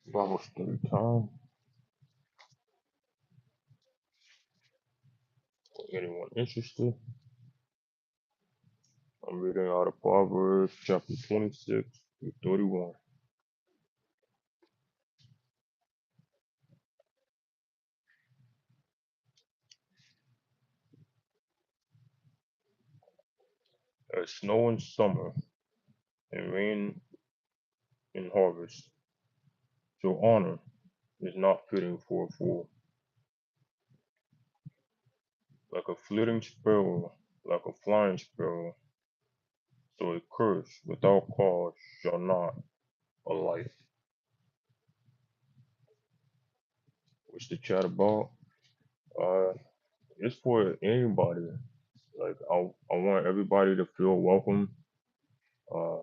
Bible study time. Anyone interested? I'm reading out of Proverbs chapter 26 through 31. As snow in summer and rain in harvest, so honor is not fitting for a fool. Like a flitting sparrow, like a flying sparrow, so a curse without cause shall not alight. What's the chat about? Uh, it's for anybody. Like I want everybody to feel welcome. Uh,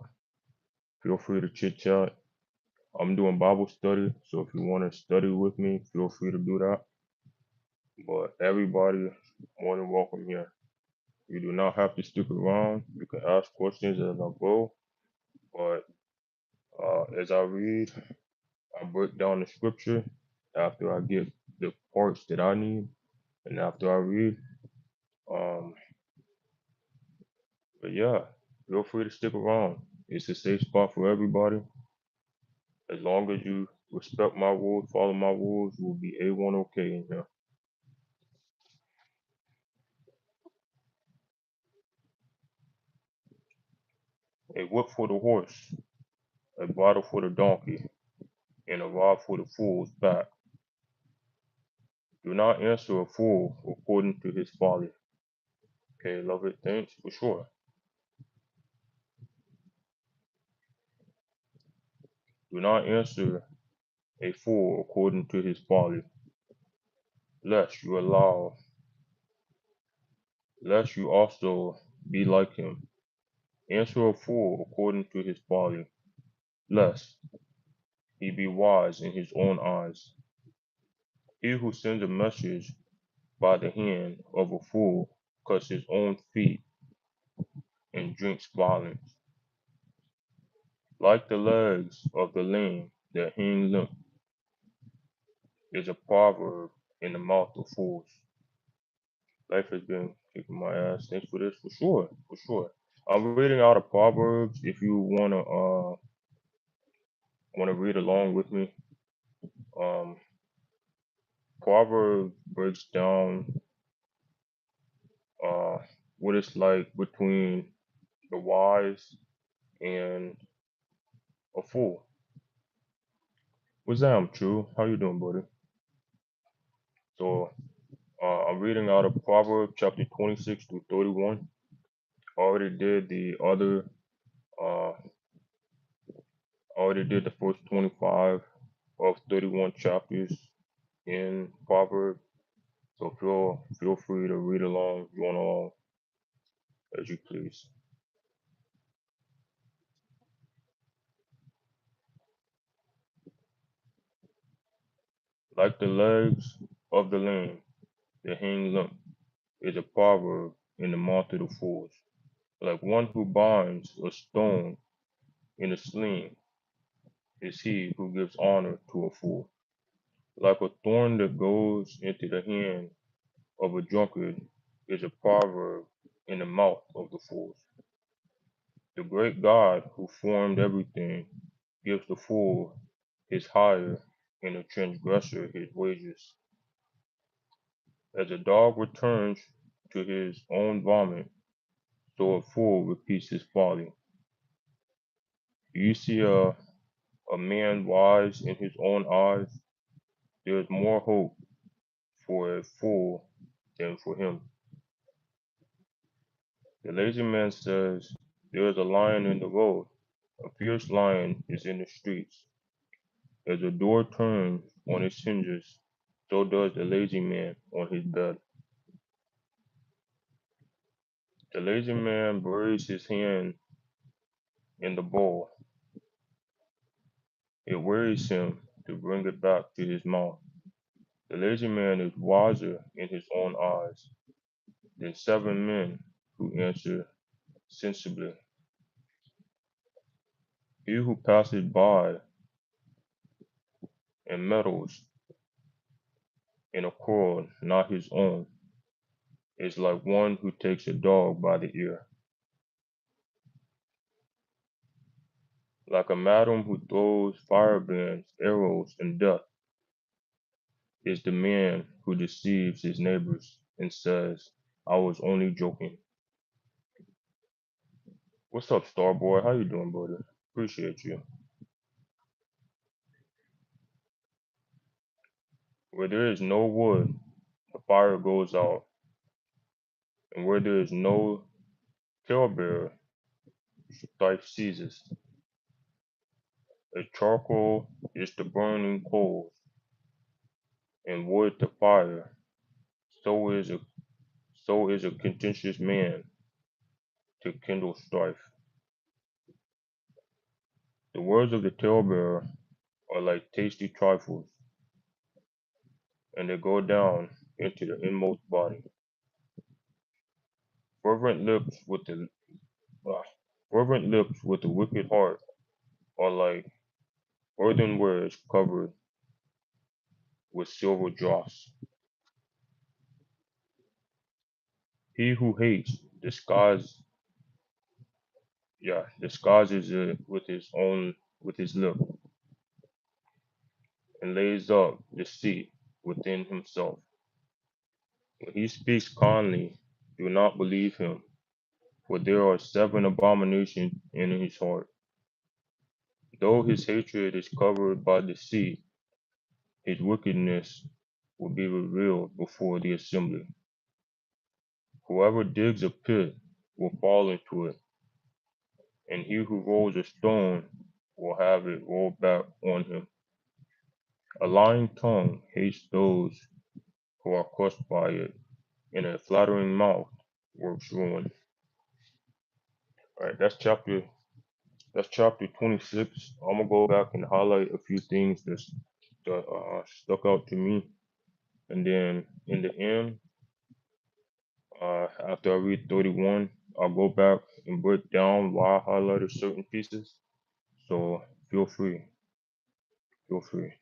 feel free to chit chat. I'm doing Bible study, so if you want to study with me, feel free to do that. But everybody is more than welcome here. You do not have to stick around. You can ask questions as I go. But as I read, I break down the scripture after I get the parts that I need, and after I read. Um, but yeah, feel free to stick around. It's a safe spot for everybody. As long as you respect my rules, follow my rules, we'll be A1 okay in here. A whip for the horse, a bridle for the donkey, and a rod for the fool's back. Do not answer a fool according to his folly. Okay, love it, thanks, for sure. Do not answer a fool according to his folly, lest you allow, lest you also be like him. Answer a fool according to his folly, lest he be wise in his own eyes. He who sends a message by the hand of a fool cuts his own feet and drinks violence. Like the legs of the lame that hang limp is a proverb in the mouth of fools. Life has been kicking my ass. Thanks for this, for sure, for sure. I'm reading out of Proverbs. If you wanna read along with me, um, Proverbs breaks down uh what it's like between the wise and a fool. What's that? I'm true. How you doing, buddy? So I'm reading out of Proverbs chapter 26 to 31. Already did the other uh already did the first 25 of 31 chapters in Proverbs. So feel free to read along, join along as you please. Like the legs of the lame that hang limp is a proverb in the mouth of the fools. Like one who binds a stone in a sling is he who gives honor to a fool. Like a thorn that goes into the hand of a drunkard is a proverb in the mouth of the fools. The great God who formed everything gives the fool his hire and the transgressor his wages. As a dog returns to his own vomit, so a fool repeats his folly. Do you see a man wise in his own eyes? There is more hope for a fool than for him. The lazy man says, there is a lion in the road. A fierce lion is in the streets. As a door turns on its hinges, so does the lazy man on his bed. The lazy man buries his hand in the bowl. It wearies him to bring it back to his mouth. The lazy man is wiser in his own eyes than 7 men who answer sensibly. He who passes by and meddles in a quarrel not his own is like one who takes a dog by the ear. Like a madam who throws firebrands, arrows, and death is the man who deceives his neighbors and says, I was only joking. What's up, Starboy? How you doing, brother? Appreciate you. Where there is no wood, the fire goes out, and where there is no talebearer, strife ceases. As charcoal is the burning coals, and wood to fire, so is a contentious man to kindle strife. The words of the talebearer are like tasty trifles, and they go down into the inmost body. Fervent lips with the ah, fervent lips with a wicked heart are like earthenwares covered with silver dross. He who hates disguises it with his lip, and lays up deceit within himself. When he speaks kindly, do not believe him, for there are seven abominations in his heart. Though his hatred is covered by deceit, his wickedness will be revealed before the assembly. Whoever digs a pit will fall into it, and he who rolls a stone will have it rolled back on him. A lying tongue hates those who are crushed by it, and a flattering mouth works ruin. All right, that's chapter 26. I'm gonna go back and highlight a few things that stuck out to me, and then in the end, after I read 31, I'll go back and break down why I highlighted certain pieces. So feel free, feel free.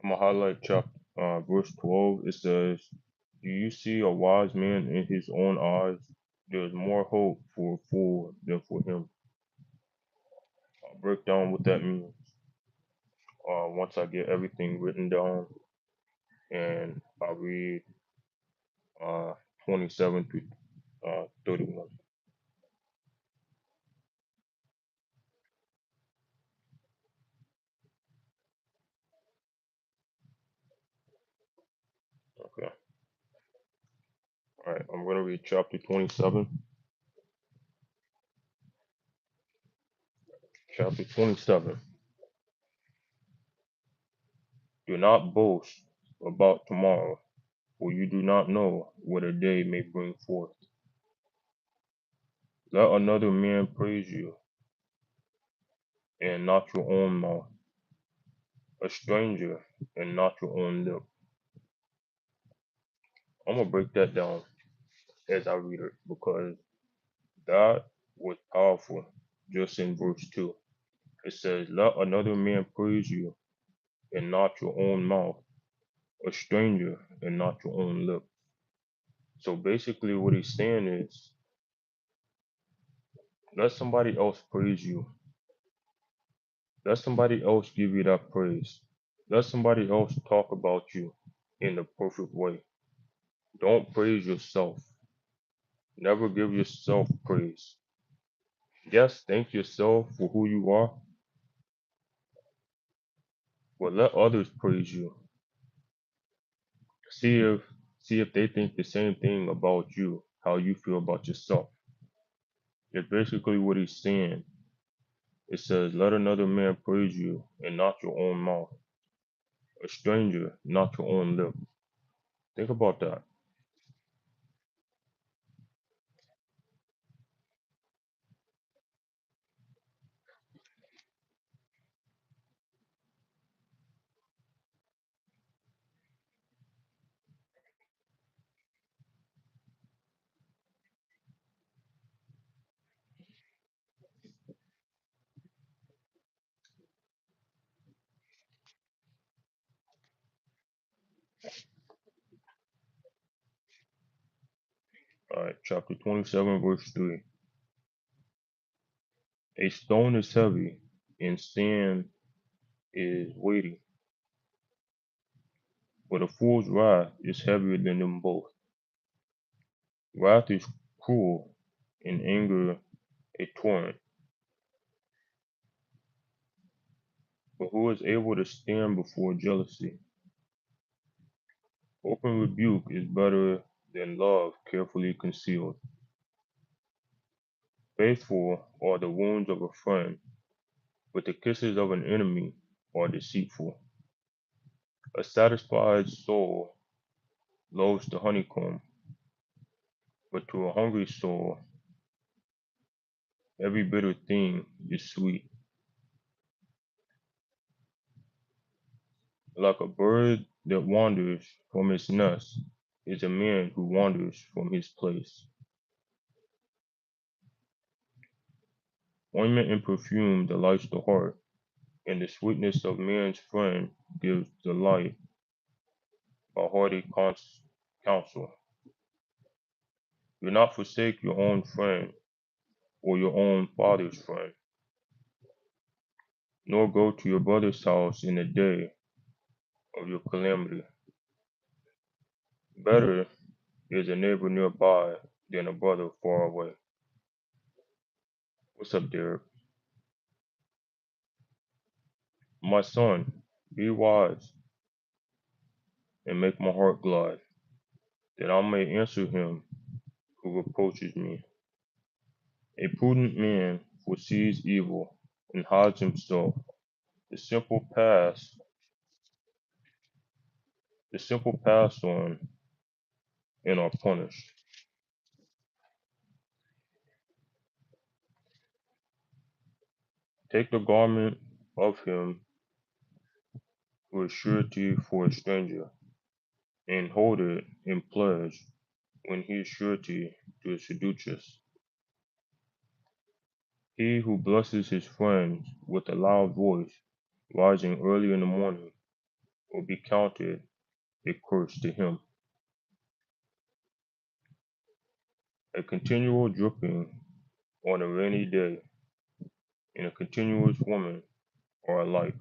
I'm gonna highlight chapter verse 12. It says, "Do you see a wise man in his own eyes? There is more hope for a fool than for him." I'll break down what that means once I get everything written down, and I'll read uh, 27 through 31. Okay. All right. I'm gonna read chapter 27. Chapter 27. Do not boast about tomorrow, for you do not know what a day may bring forth. Let another man praise you, and not your own mouth, a stranger, and not your own lip. I'm gonna break that down as I read it because that was powerful just in verse 2. It says, let another man praise you, and not your own mouth, a stranger, and not your own lip. So basically, what he's saying is, let somebody else praise you. Let somebody else give you that praise. Let somebody else talk about you in the perfect way. Don't praise yourself. Never give yourself praise. Yes, thank yourself for who you are, but let others praise you. See if see if they think the same thing about you, how you feel about yourself. It's basically what he's saying. It says, let another man praise you and not your own mouth. A stranger, not your own lip. Think about that. Alright, chapter 27, verse 3. A stone is heavy, and sand is weighty, but a fool's wrath is heavier than them both. Wrath is cruel, and anger a torrent. But who is able to stand before jealousy? Open rebuke is better than love carefully concealed. Faithful are the wounds of a friend, but the kisses of an enemy are deceitful. A satisfied soul loathes the honeycomb, but to a hungry soul every bitter thing is sweet. Like a bird that wanders from its nest is a man who wanders from his place. Ointment and perfume delights the heart, and the sweetness of man's friend gives delight a hearty counsel. Do not forsake your own friend or your own father's friend, nor go to your brother's house in the day of your calamity. Better is a neighbor nearby than a brother far away. What's up, Derek? My son, be wise and make my heart glad, that I may answer him who reproaches me. A prudent man foresees evil and hides himself. The simple pass, the simple pass on and are punished. Take the garment of him who is surety for a stranger, and hold it in pledge when he is surety to a seductress. He who blesses his friends with a loud voice, rising early in the morning, will be counted a curse to him. A continual dripping on a rainy day and a continuous woman are alike.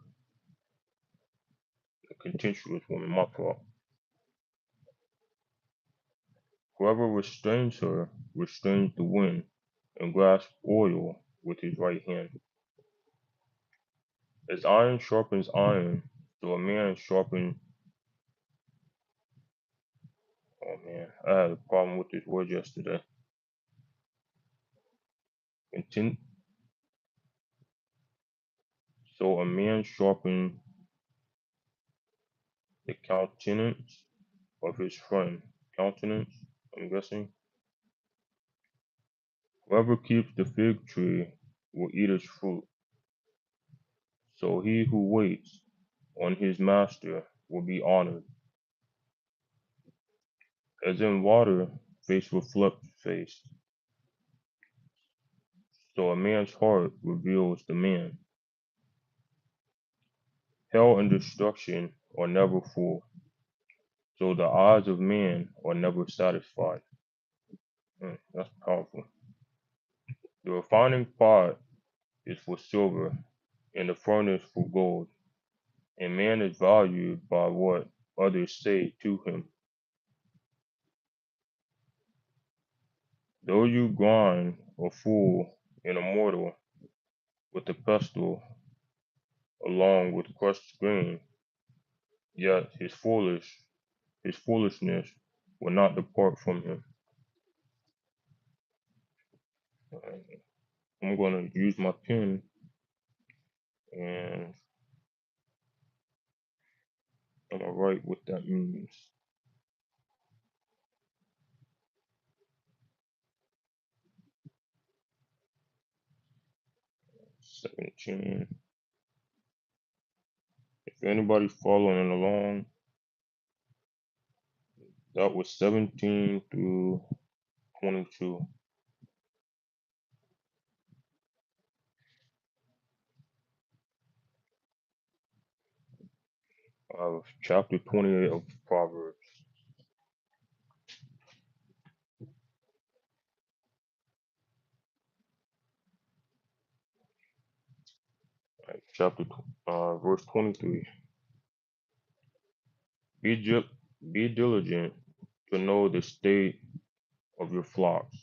A contentious woman, my fault. Whoever restrains her restrains the wind and grasps oil with his right hand. As iron sharpens iron, so a man sharpens. Oh man, I had a problem with this word yesterday. Contin- So a man sharpens the countenance of his friend. Countenance, I'm guessing. Whoever keeps the fig tree will eat its fruit. So he who waits on his master will be honored. As in water, face reflects face. So a man's heart reveals the man. Hell and destruction are never full. So the eyes of man are never satisfied. That's powerful. The refining pot is for silver, and the furnace for gold. And man is valued by what others say to him. Though you grind a fool and a mortal with a pestle along with crushed grain, yet his foolishness will not depart from him. I'm gonna use my pen and I'm gonna write what that means. 17. If anybody's following along, that was 17 through 22 of chapter 28 of Proverbs. Right, verse 23. Be, be diligent to know the state of your flocks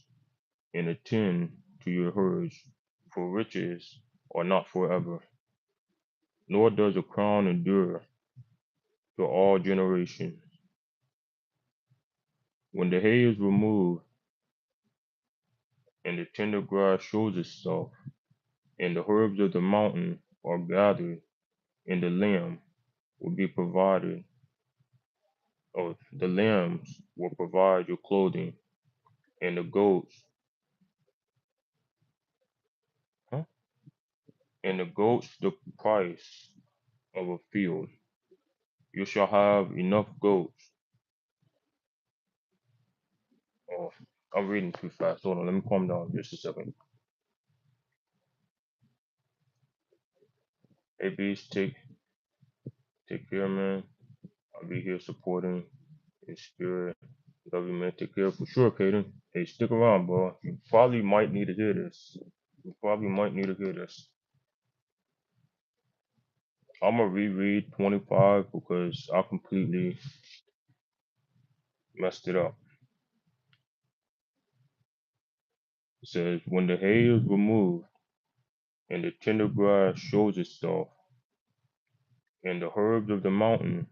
and attend to your herds, for riches are not forever, nor does a crown endure to all generations. When the hay is removed and the tender grass shows itself, and the herbs of the mountain are gathered, and the lamb will be provided, or the lambs will provide your clothing, and the goats, huh? And the goats the price of a field. You shall have enough goats. Oh, I'm reading too fast. Hold on, let me calm down just a second. Hey, beast, take care, man. I'll be here supporting in spirit. Love you, man. Take care for sure, Kaden. Hey, stick around, bro. You probably might need to hear this. You probably might need to hear this. I'm gonna reread 25 because I completely messed it up. It says, when the hay is removed and the tender grass shows itself, and the herbs of the mountain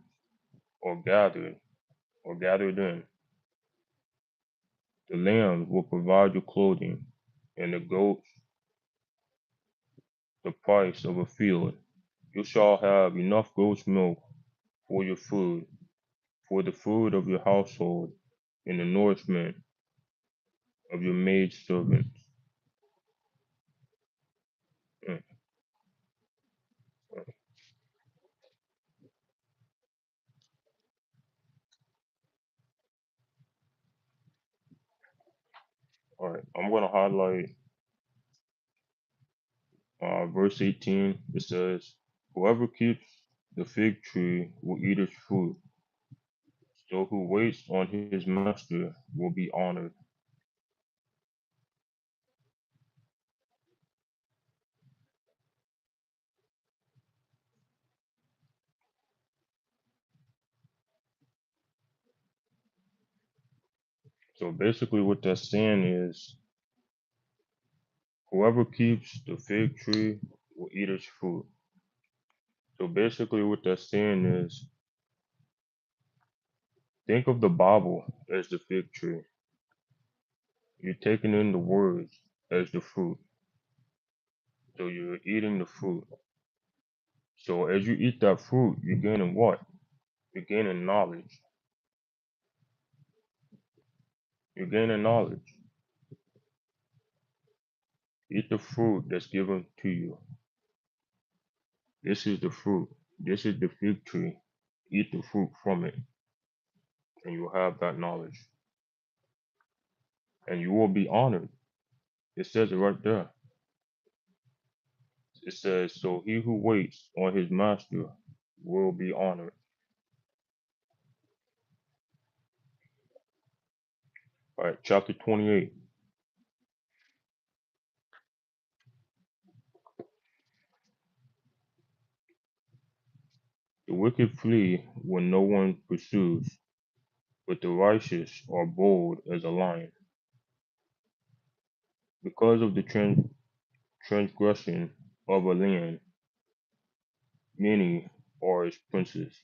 are gathered in, the lambs will provide your clothing, and the goats the price of a field. You shall have enough goat's milk for your food, for the food of your household, and the nourishment of your maid servants. Mm. All right, I'm going to highlight verse 18. It says, whoever keeps the fig tree will eat its fruit. So who waits on his master will be honored. So basically, what that's saying is, whoever keeps the fig tree will eat its fruit. So basically, what that's saying is, think of the Bible as the fig tree. You're taking in the words as the fruit. So you're eating the fruit. So as you eat that fruit, you're gaining what? You're gaining knowledge. You're gaining knowledge. Eat the fruit that's given to you. This is the fruit. This is the fig tree. Eat the fruit from it, and you will have that knowledge. And you will be honored. It says it right there. It says, so he who waits on his master will be honored. All right, chapter 28. The wicked flee when no one pursues, but the righteous are bold as a lion. Because of the transgression of a land, many are its princes.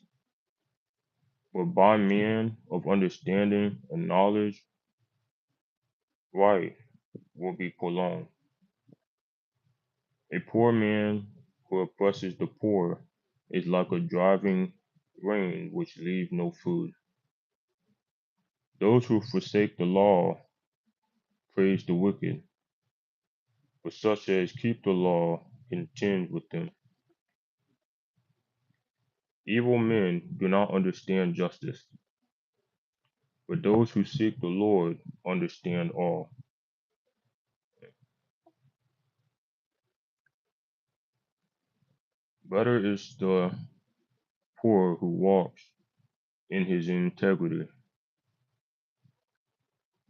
But by men of understanding and knowledge, right will be prolonged. A poor man who oppresses the poor is like a driving rain which leaves no food. Those who forsake the law praise the wicked, but such as keep the law contend with them. Evil men do not understand justice, but those who seek the Lord understand all. Better is the poor who walks in his integrity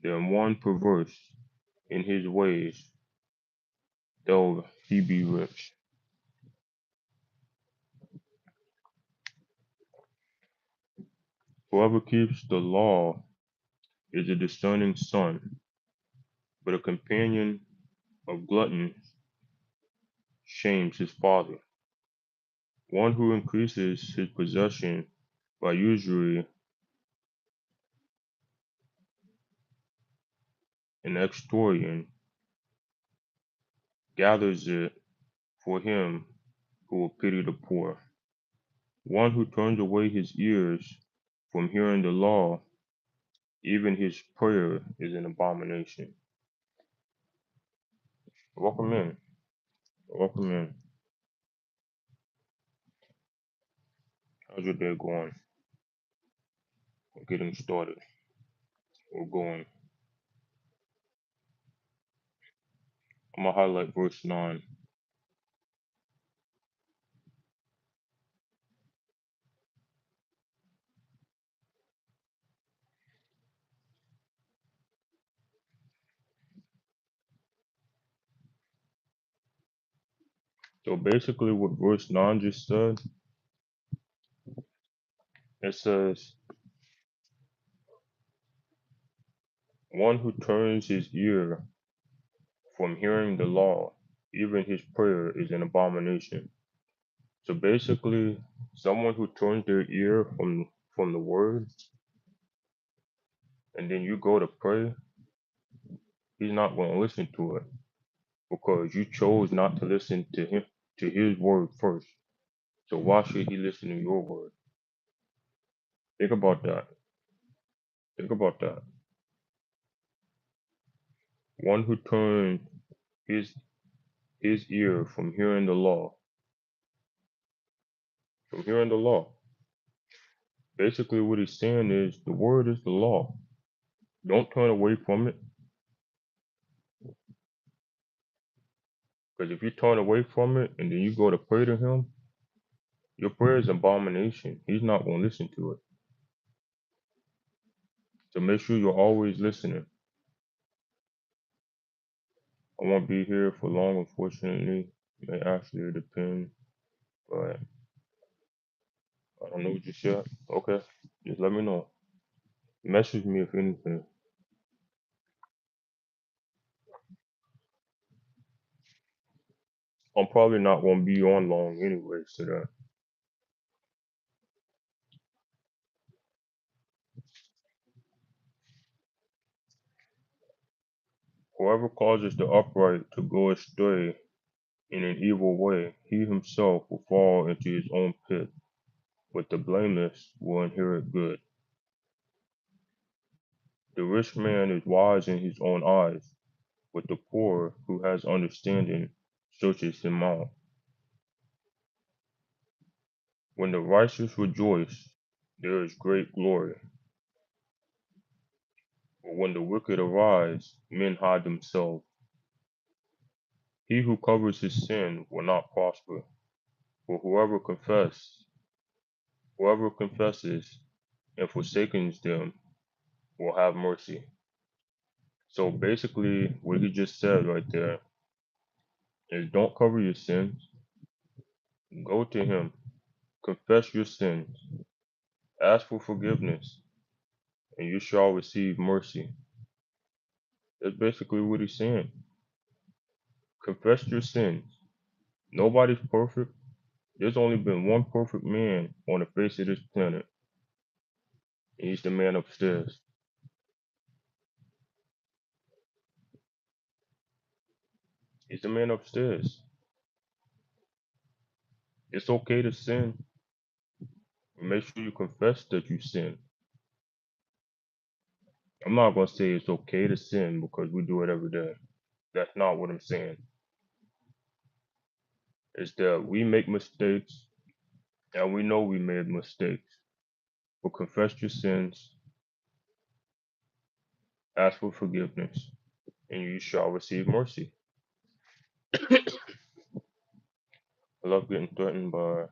than one perverse in his ways, though he be rich. Whoever keeps the law is a discerning son, but a companion of gluttons shames his father. One who increases his possession by usury and extortion gathers it for him who will pity the poor. One who turns away his ears from hearing the law, even his prayer is an abomination. Welcome in. Welcome in. How's your day going? We're getting started. We're going. I'm gonna highlight verse 9. So basically what verse 9 just said, it says, one who turns his ear from hearing the law, even his prayer is an abomination. So basically, someone who turns their ear from the word and then you go to pray, he's not going to listen to it because you chose not to listen to him to his word first. So why should he listen to your word? Think about that. Think about that. One who turns his his ear from hearing the law. Basically, what he's saying is the word is the law. Don't turn away from it, because if you turn away from it and then you go to pray to him, your prayer is abomination. He's not going to listen to it. So make sure you're always listening. I won't be here for long, unfortunately. It may actually depend, but I don't know just yet. Okay, just let me know. Message me if anything. I'm probably not going to be on long anyway, so that whoever causes the upright to go astray in an evil way, he himself will fall into his own pit, but the blameless will inherit good. The rich man is wise in his own eyes, but the poor who has understanding searches him out. When the righteous rejoice, there is great glory, but when the wicked arise, men hide themselves. He who covers his sin will not prosper, but whoever confesses and forsakes them will have mercy. So basically, what he just said right there is don't cover your sins. Go to him, confess your sins, ask for forgiveness, and you shall receive mercy. That's basically what he's saying. Confess your sins. Nobody's perfect. There's only been one perfect man on the face of this planet, and he's the man upstairs. He's the man upstairs. It's okay to sin. Make sure you confess that you sin. I'm not going to say it's okay to sin because we do it every day. That's not what I'm saying. It's that we make mistakes and we know we made mistakes. But confess your sins, ask for forgiveness, and you shall receive mercy. I love getting threatened by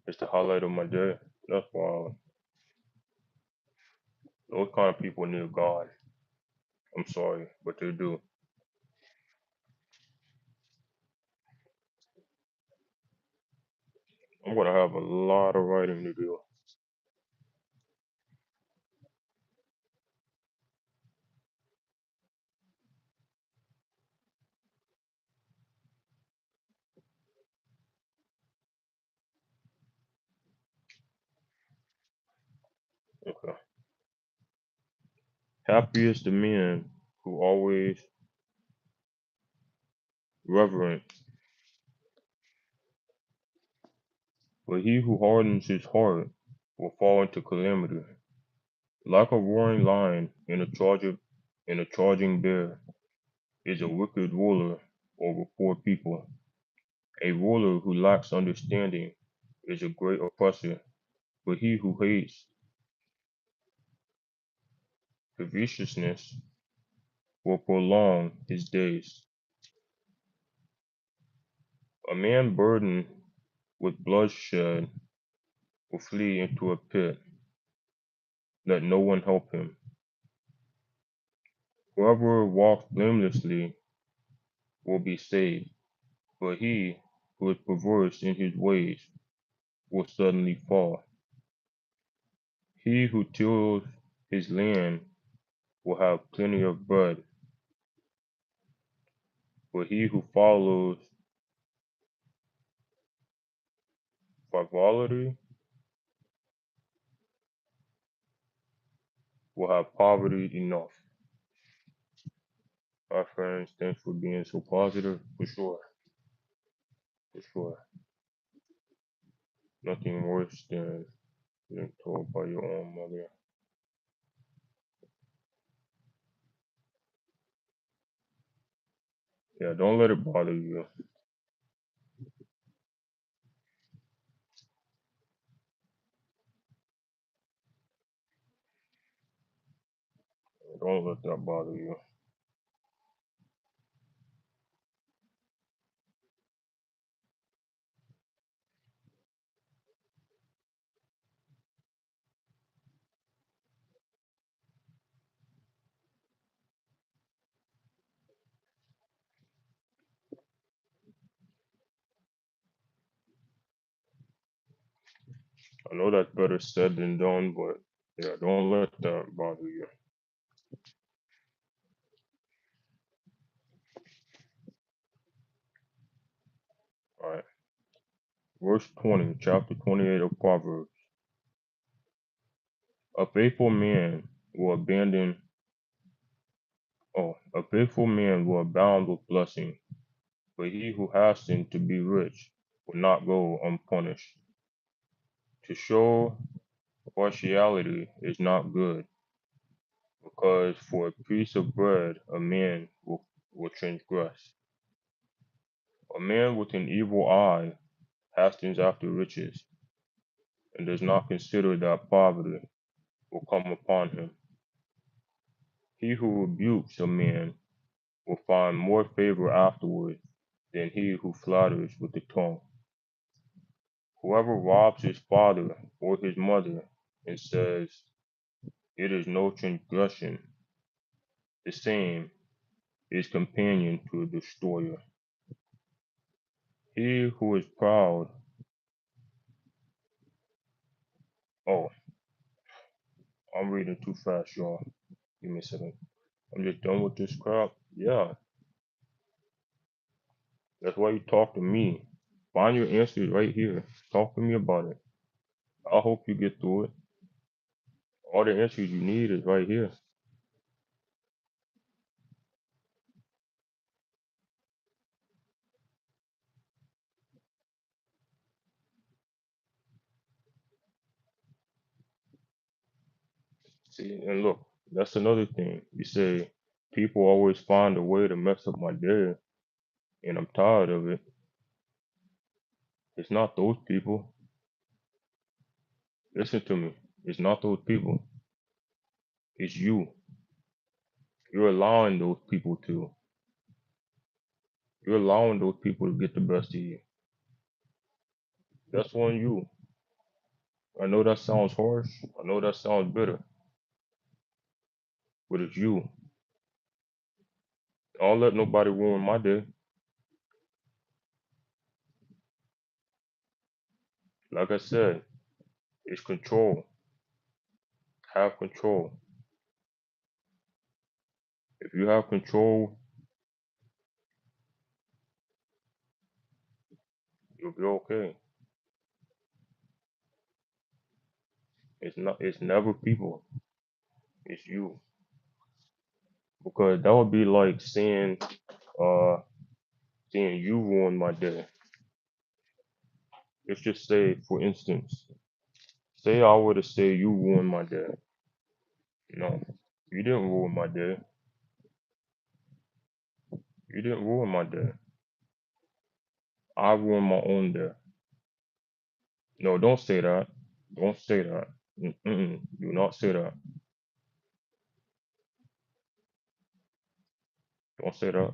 it's the highlight of my day. That's why those kind of people need God. I'm sorry, but they do. I'm gonna have a lot of writing to do. Okay. Happy is the man who always reverent, but he who hardens his heart will fall into calamity. Like a roaring lion and a charging bear is a wicked ruler over poor people. A ruler who lacks understanding is a great oppressor, but he who hates covetousness will prolong his days. A man burdened with bloodshed will flee into a pit. Let no one help him. Whoever walks blamelessly will be saved, but he who is perverse in his ways will suddenly fall. He who tills his land will have plenty of bread, but he who follows frivolity will have poverty enough. My friends, thanks for being so positive. For sure. For sure. Nothing worse than being told by your own mother. Yeah, don't let it bother you. Don't let that bother you. I know that's better said than done, but yeah, don't let that bother you. Alright. Verse 20, chapter 28 of Proverbs. A faithful man will abandon, a faithful man will abound with blessing, but he who hastens to be rich will not go unpunished. To show partiality is not good, because for a piece of bread a man will transgress. A man with an evil eye hastens after riches, and does not consider that poverty will come upon him. He who rebukes a man will find more favor afterward than he who flatters with the tongue. Whoever robs his father or his mother and says, "It is no transgression," the same is companion to a destroyer. He who is proud, oh, I'm reading too fast, y'all. Give me a second. I'm just done with this crap. Yeah, that's why you talk to me. Find your answers right here. Talk to me about it. I hope you get through it. All the answers you need is right here. See, and look, that's another thing. You say people always find a way to mess up my day, and I'm tired of it. It's not those people. Listen to me. It's not those people. It's you. You're allowing those people to. You're allowing those people to get the best of you. That's on you. I know that sounds harsh. I know that sounds bitter, but it's you. I don't let nobody ruin my day. Like I said, it's control. Have control. If you have control, you'll be okay. It's not. It's never people. It's you. Because that would be like uh, saying you ruined my day. Let's just say, for instance, say I were to say you ruined my day. No, you didn't ruin my day. You didn't ruin my day. I ruined my own day. No, don't say that. Don't say that. Mm-mm. Do not say that. Don't say that.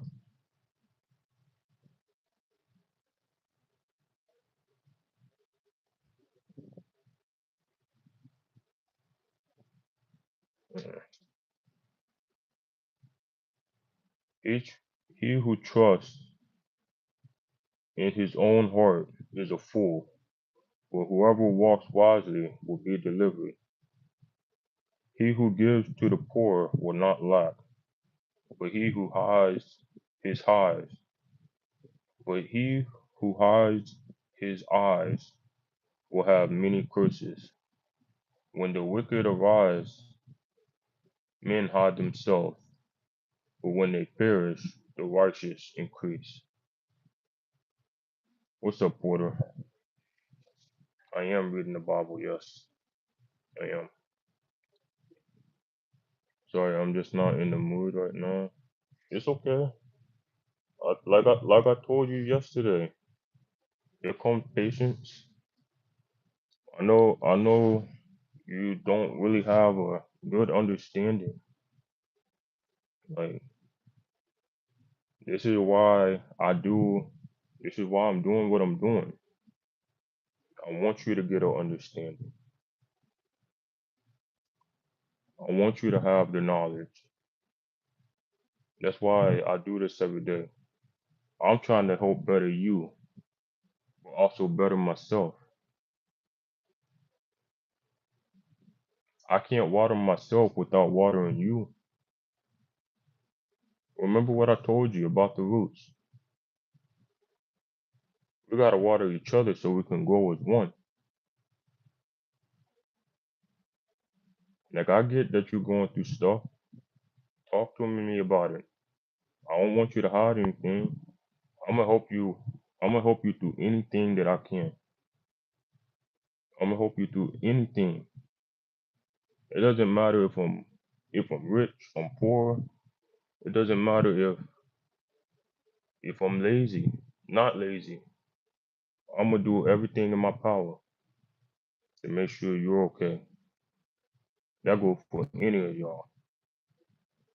Mm. Each he who trusts in his own heart is a fool, but whoever walks wisely will be delivered. He who gives to the poor will not lack, but he who hides his eyes, but he who hides his eyes will have many curses. When the wicked arise, men hide themselves, but when they perish, the righteous increase. What's up, Porter? I am reading the Bible, yes. I am. Sorry, I'm just not in the mood right now. It's okay. Like I told you yesterday, there comes patience. I know you don't really have a good understanding. Like this is why I do this is why I'm doing what I'm doing. I want you to get an understanding. I want you to have the knowledge. That's why I do this every day. I'm trying to help better you, but also better myself. I can't water myself without watering you. Remember what I told you about the roots. We gotta water each other so we can grow as one. Like I get that you're going through stuff. Talk to me about it. I don't want you to hide anything. I'm gonna help you. I'm gonna help you through anything that I can. I'm gonna help you through anything. It doesn't matter if I'm rich, I'm poor. It doesn't matter if I'm lazy, not lazy. I'm gonna do everything in my power to make sure you're okay. That goes for any of y'all.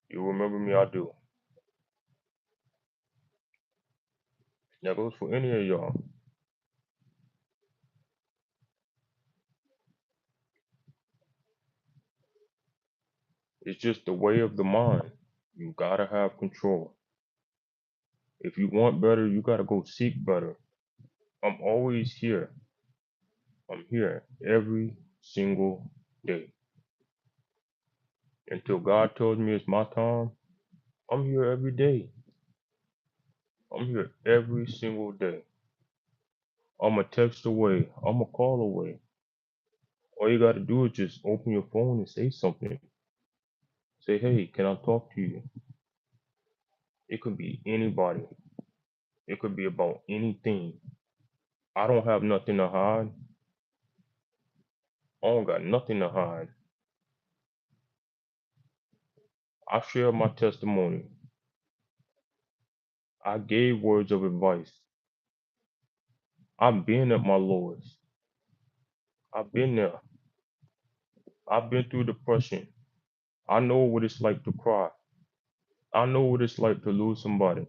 You remember me? I do. That goes for any of y'all. It's just the way of the mind. You gotta have control. If you want better, you gotta go seek better. I'm always here. I'm here every single day. Until God tells me it's my time, I'm here every day. I'm here every single day. I'm a text away. I'm a call away. All you gotta do is just open your phone and say something. Say, hey, can I talk to you? It could be anybody. It could be about anything. I don't have nothing to hide. I don't got nothing to hide. I share my testimony. I gave words of advice. I've been at my lowest. I've been there. I've been through depression. I know what it's like to cry. I know what it's like to lose somebody.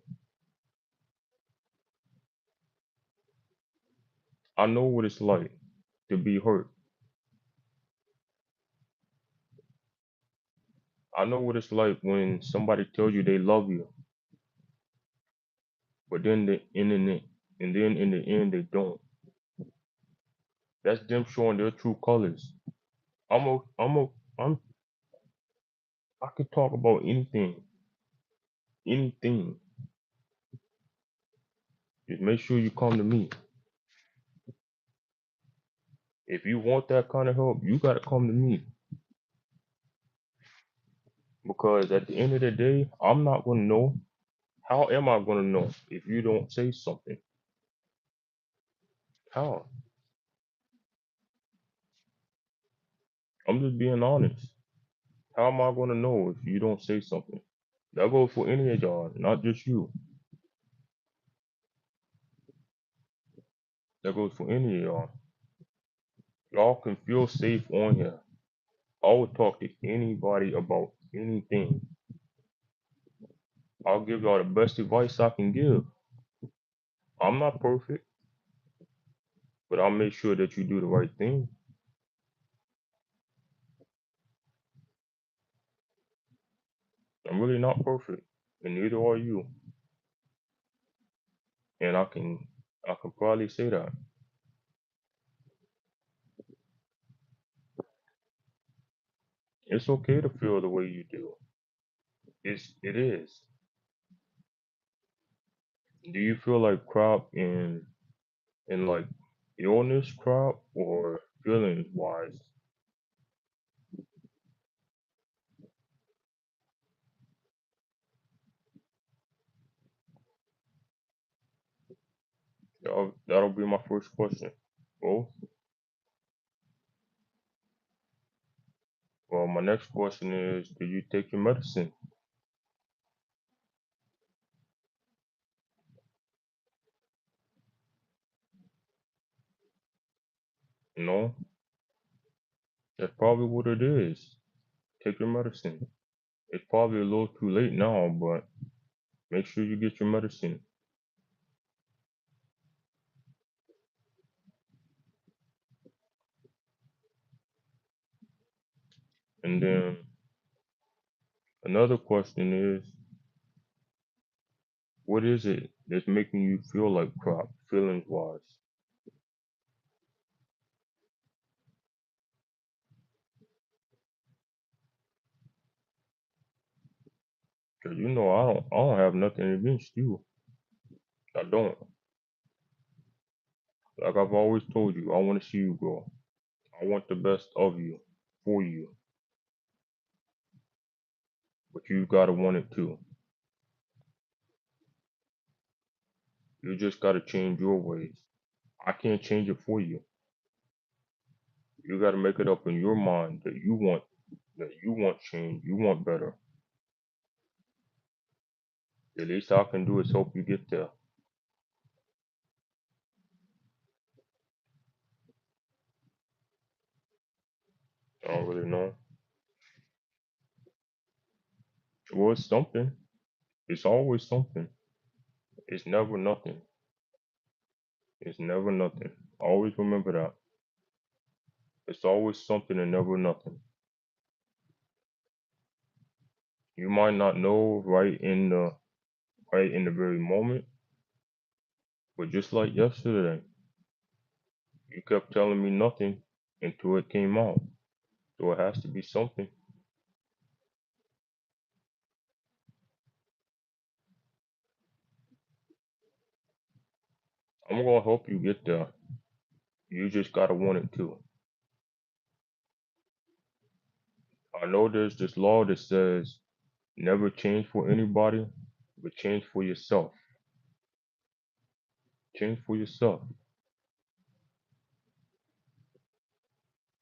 I know what it's like to be hurt. I know what it's like when somebody tells you they love you, but then in the end they don't. That's them showing their true colors. I'm a, I'm a, I'm. I can talk about anything, anything. Just make sure you come to me. If you want that kind of help, you gotta come to me because at the end of the day, I'm not gonna know. How am I gonna know if you don't say something? How? I'm just being honest. How am I gonna know if you don't say something? That goes for any of y'all, not just you. That goes for any of y'all. Y'all can feel safe on here. I will talk to anybody about anything. I'll give y'all the best advice I can give. I'm not perfect, but I'll make sure that you do the right thing. I'm really not perfect, and neither are you. And I can probably say that. It's okay to feel the way you do. It is. Do you feel like crop in like illness crop or feelings wise? That'll be my first question. Both. Well, my next question is, do you take your medicine? No, that's probably what it is. Take your medicine. It's probably a little too late now, but make sure you get your medicine. And then another question is, what is it that's making you feel like crap, feelings wise? Cause you know I don't have nothing against you. I don't. Like I've always told you, I want to see you grow. I want the best of you, for you, but you gotta want it too. You just gotta change your ways. I can't change it for you. You gotta make it up in your mind that you want change, you want better. The least I can do is help you get there. I don't really know. Well, it's something. It's always something. It's never nothing. It's never nothing. Always remember that. It's always something and never nothing. You might not know right in the very moment, but just like yesterday, you kept telling me nothing until it came out. So it has to be something. I'm gonna help you get there. You just gotta want it too. I know there's this law that says never change for anybody, but change for yourself. Change for yourself.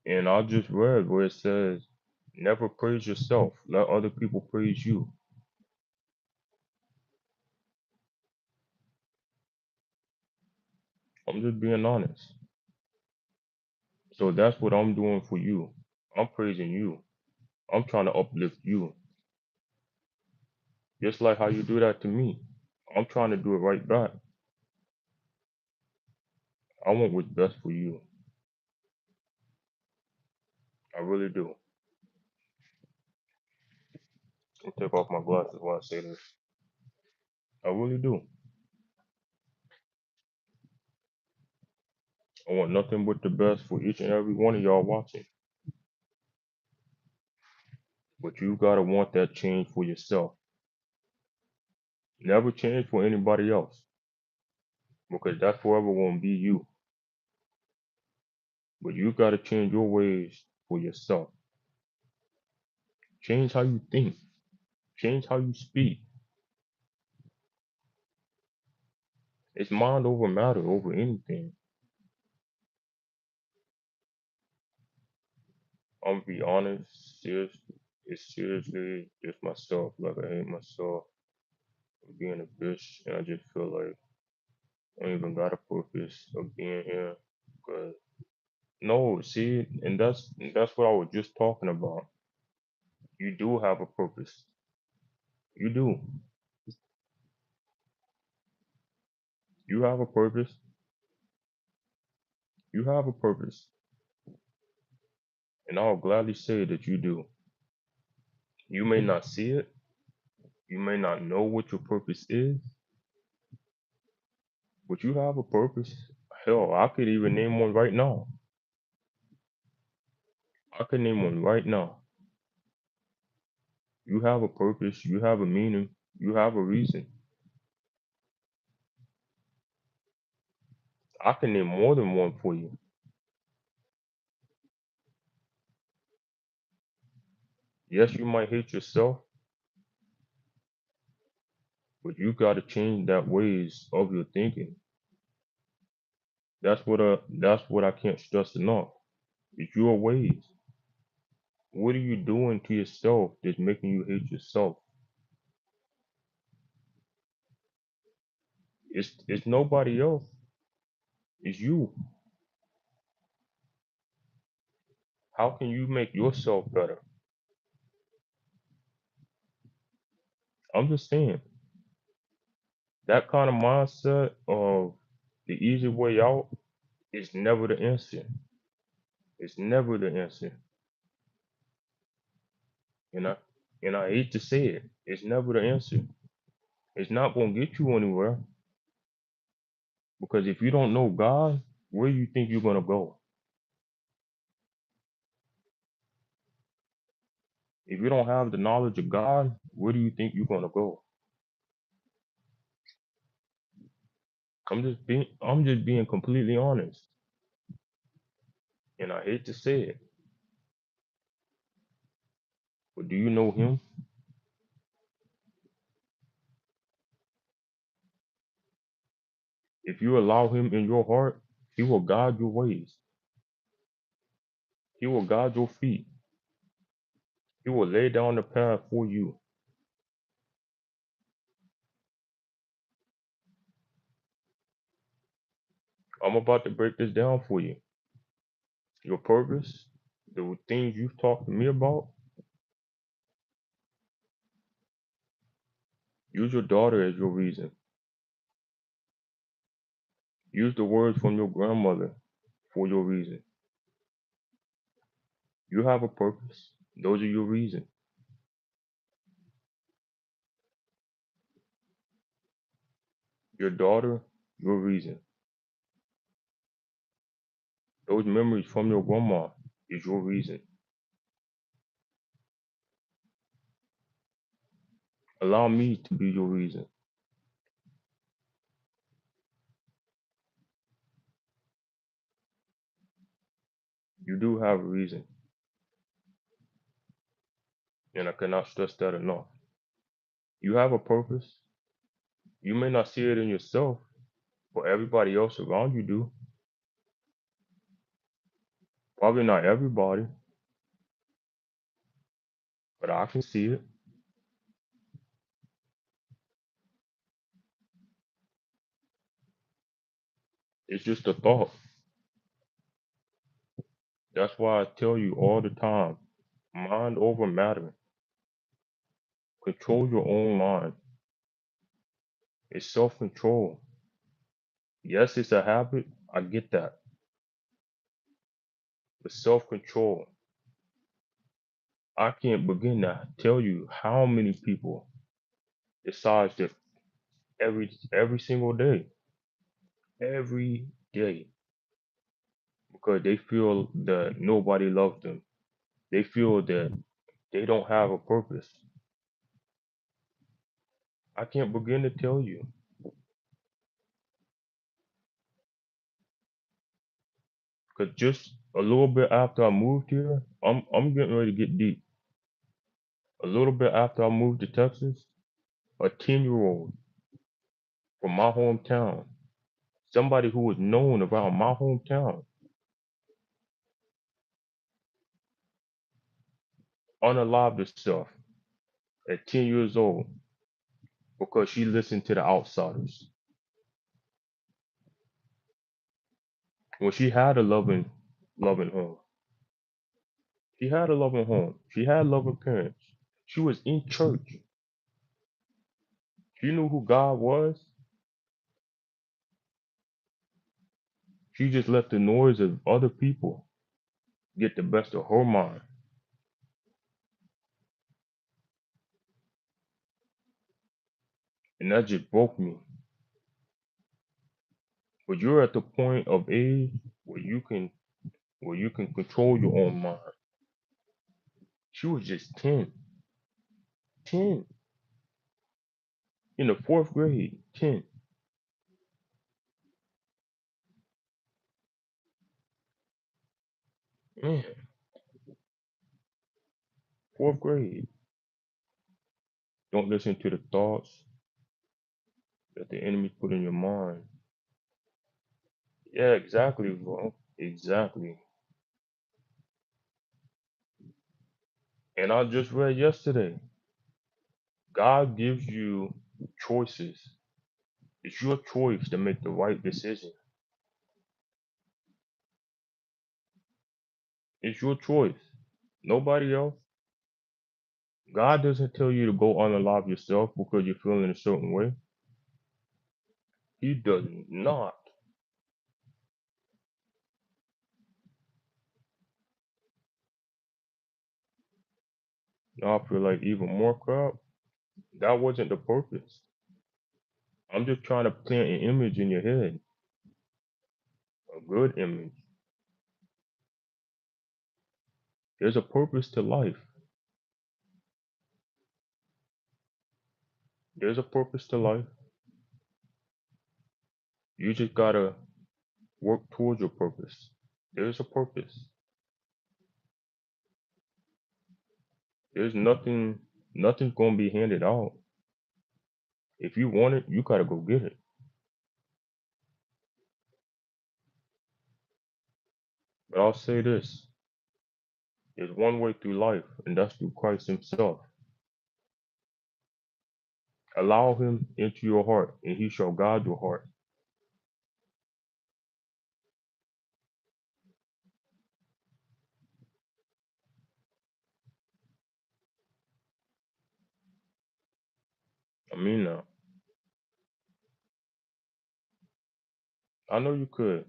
And I just read where it says never praise yourself. Let other people praise you. I'm just being honest. So that's what I'm doing for you. I'm praising you. I'm trying to uplift you. Just like how you do that to me. I'm trying to do it right back. I want what's best for you. I really do. I'll take off my glasses while I say this. I really do. I want nothing but the best for each and every one of y'all watching. But you gotta want that change for yourself. Never change for anybody else. Because that's forever gonna be you. But you gotta change your ways for yourself. Change how you think. Change how you speak. It's mind over matter over anything. I'm gonna be honest, it's seriously just myself. Like I hate myself for being a bitch, and I just feel like I don't even got a purpose of being here. Cause no, see, and that's what I was just talking about. You do have a purpose. You do. You have a purpose. You have a purpose, and I'll gladly say that you do. You may not see it. You may not know what your purpose is, but you have a purpose. Hell, I could even name one right now. I could name one right now. You have a purpose, you have a meaning, you have a reason. I can name more than one for you. Yes, you might hate yourself, but you got to change that ways of your thinking. That's what I can't stress enough. It's your ways. What are you doing to yourself that's making you hate yourself? It's nobody else. It's you. How can you make yourself better? I'm just saying that kind of mindset of the easy way out is never the answer. It's never the answer. And I hate to say it, it's never the answer. It's not gonna get you anywhere because if you don't know God, where do you think you're gonna go? If you don't have the knowledge of God, where do you think you're gonna go? I'm just being completely honest. And I hate to say it, but do you know him? If you allow him in your heart, he will guide your ways. He will guide your feet. He will lay down the path for you. I'm about to break this down for you. Your purpose, the things you've talked to me about, use your daughter as your reason. Use the words from your grandmother for your reason. You have a purpose. Those are your reason. Your daughter, your reason. Those memories from your grandma is your reason. Allow me to be your reason. You do have a reason, and I cannot stress that enough. You have a purpose. You may not see it in yourself, but everybody else around you do. Probably not everybody, but I can see it. It's just a thought. That's why I tell you all the time, mind over matter. Control your own mind. It's self-control. Yes, it's a habit. I get that. But self-control. I can't begin to tell you how many people decide that every single day, every day, because they feel that nobody loves them. They feel that they don't have a purpose. I can't begin to tell you. Because just a little bit after I moved here, I'm getting ready to get deep. A little bit after I moved to Texas, a 10-year-old from my hometown, somebody who was known around my hometown, unalived herself at 10 years old because she listened to the outsiders. When she had a loving home, she had a loving home. She had loving parents. She was in church. She knew who God was. She just let the noise of other people get the best of her mind. And that just broke me. But you're at the point of age where you can control your own mind. She was just 10. 10. In the fourth grade. 10. Man, fourth grade. Don't listen to the thoughts that the enemy put in your mind. Yeah, exactly, bro. Exactly. And I just read yesterday. God gives you choices. It's your choice to make the right decision. It's your choice. Nobody else. God doesn't tell you to go unalive yourself because you're feeling a certain way. He does not. Now I feel like even more crap. That wasn't the purpose. I'm just trying to plant an image in your head, a good image. There's a purpose to life. There's a purpose to life. You just gotta work towards your purpose. There's a purpose. There's nothing's gonna be handed out. If you want it, you gotta go get it. But I'll say this: there's one way through life, and that's through Christ Himself. Allow Him into your heart, and He shall guide your heart. I mean that. I know you could.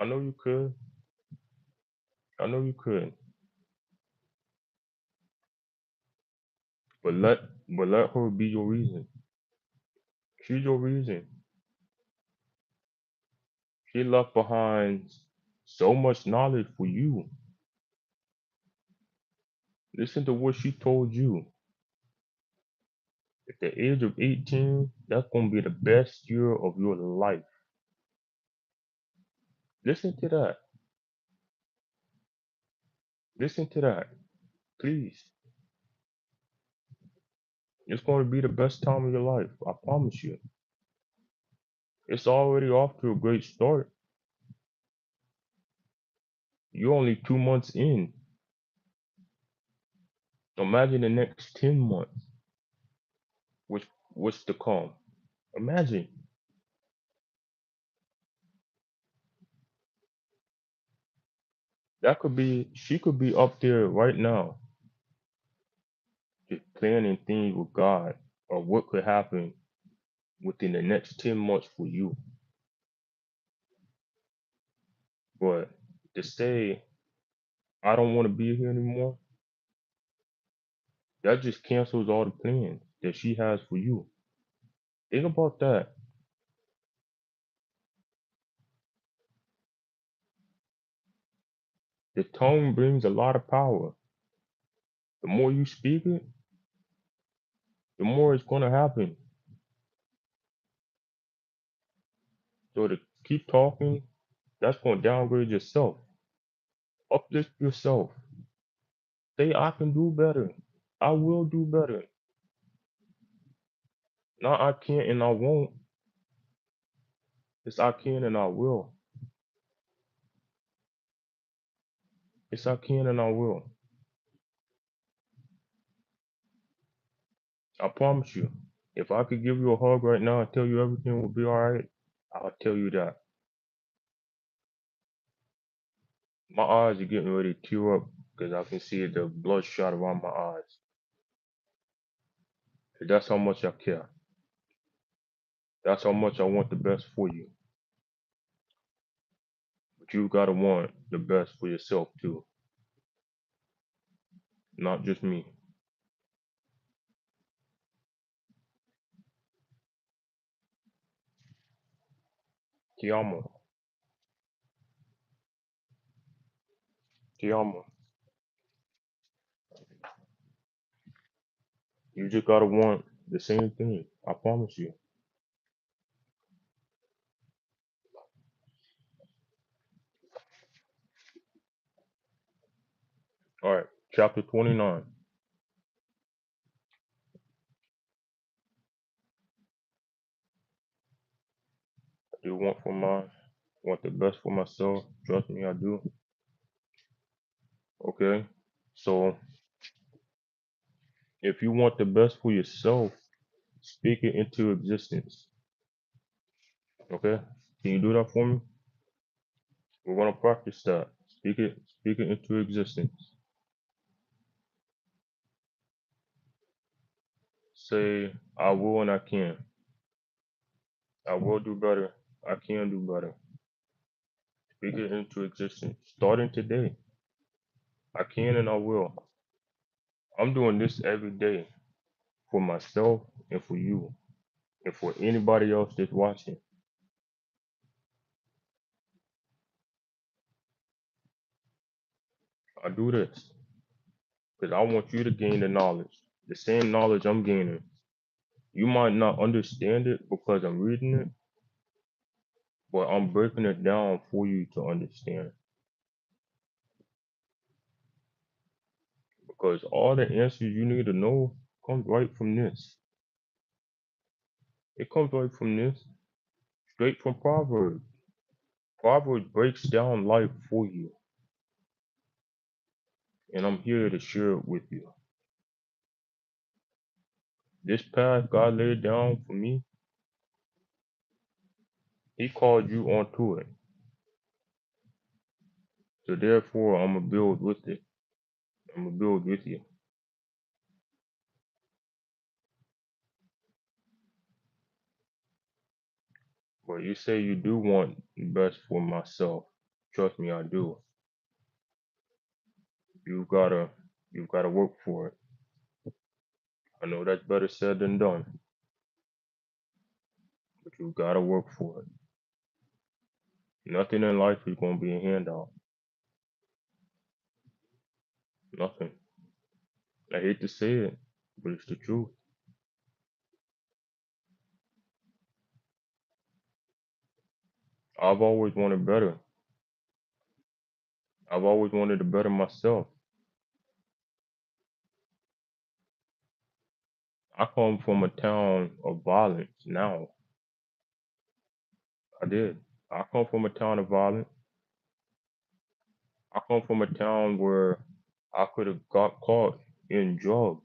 I know you could. I know you could. But let her be your reason. She's your reason. She left behind so much knowledge for you. Listen to what she told you. At the age of 18, that's gonna be the best year of your life. Listen to that. Listen to that. Please. It's gonna be the best time of your life. I promise you. It's already off to a great start. You're only 2 months in. Imagine the next 10 months, which what's to come. Imagine. She could be up there right now, just planning things with God or what could happen within the next 10 months for you. But to say, I don't want to be here anymore, that just cancels all the plans that she has for you. Think about that. The tongue brings a lot of power. The more you speak it, the more it's going to happen. So to keep talking, that's going to downgrade yourself. Uplift yourself. Say, I can do better. I will do better. Not I can't and I won't. It's I can and I will. It's I can and I will. I promise you. If I could give you a hug right now and tell you everything will be alright, I'll tell you that. My eyes are getting ready to tear up because I can see the bloodshot around my eyes. That's how much I care. That's how much I want the best for you. But you gotta want the best for yourself too, not just me. Ti amo. Ti amo. You just gotta want the same thing. I promise you. Alright, chapter 29. I do want the best for myself. Trust me, I do. Okay? So if you want the best for yourself, speak it into existence. Okay? Can you do that for me? We're gonna practice that. Speak it into existence. Say, I will and I can. I will do better. I can do better. Speak it into existence. Starting today. I can and I will. I'm doing this every day for myself and for you and for anybody else that's watching. I do this because I want you to gain the knowledge, the same knowledge I'm gaining. You might not understand it because I'm reading it, but I'm breaking it down for you to understand. Because all the answers you need to know comes right from this. It comes right from this, straight from Proverbs. Proverbs breaks down life for you. and I'm here to share it with you. This path God laid down for me, He called you onto it. So therefore, I'm going to build with it. I'm going to build with you. But you say you do want the best for myself. Trust me, I do. You gotta, you gotta work for it. I know that's better said than done, but you gotta work for it. Nothing in life is gonna be a handout. Nothing. I hate to say it, but it's the truth. I've always wanted better. I've always wanted to better myself. I come from a town of violence now. I did. I come from a town of violence. I come from a town where I could have got caught in drugs.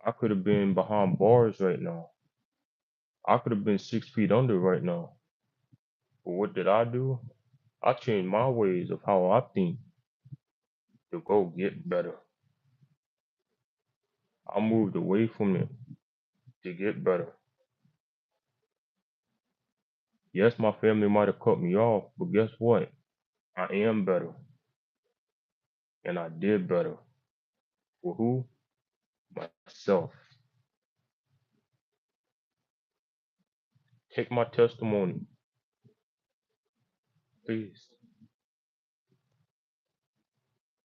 I could have been behind bars right now. I could have been 6 feet under right now. But what did I do? I changed my ways of how I think to go get better. I moved away from it to get better. Yes, my family might have cut me off, but guess what? I am better. And I did better. For who? Myself. Take my testimony, please.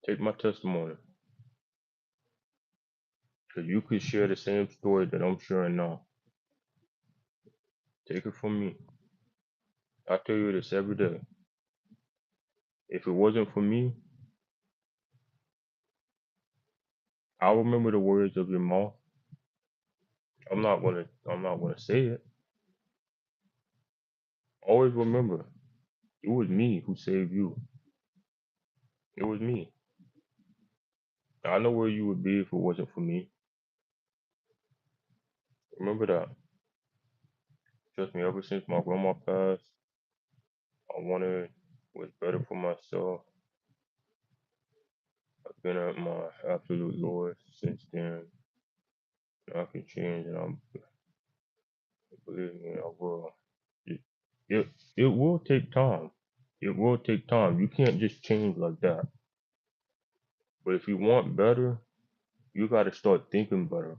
Take my testimony. Because you could share the same story that I'm sharing now. Take it from me. I tell you this every day. If it wasn't for me, I'll remember the words of your mouth. I'm not gonna say it. Always remember, it was me who saved you. It was me. I know where you would be if it wasn't for me. Remember that. Trust me, ever since my grandma passed, I wanted what's better for myself. I've been at my absolute lowest since then. I can change, and I'm believe me, I will. It, it it will take time. It will take time. You can't just change like that. But if you want better, you got to start thinking better.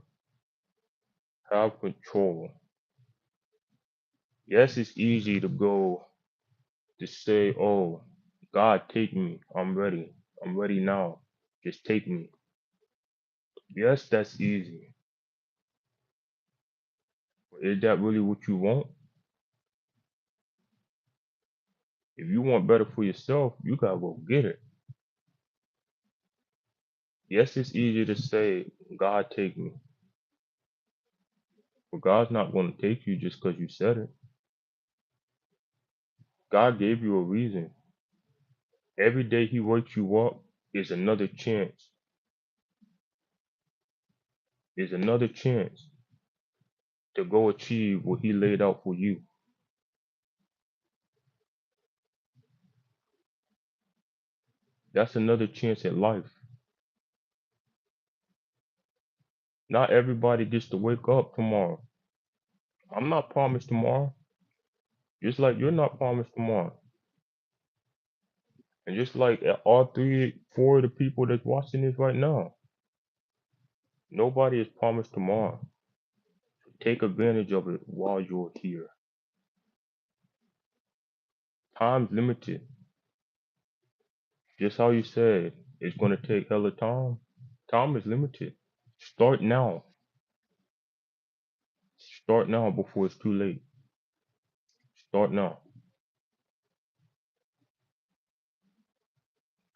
Have control. Yes, it's easy to go to say, "Oh, God, take me. I'm ready. I'm ready now. Just take me." Yes, that's easy. But is that really what you want? If you want better for yourself, you gotta go get it. Yes, it's easy to say, "God, take me," but God's not going to take you just because you said it. God gave you a reason. Every day He wakes you up is another chance. Is another chance to go achieve what He laid out for you. That's another chance at life. Not everybody gets to wake up tomorrow. I'm not promised tomorrow. Just like you're not promised tomorrow. And just like all three, four of the people that's watching this right now, nobody is promised tomorrow. Take advantage of it while you're here. Time's limited. Just how you said, it's going to take hella time. Time is limited. Start now. Start now before it's too late. Start now.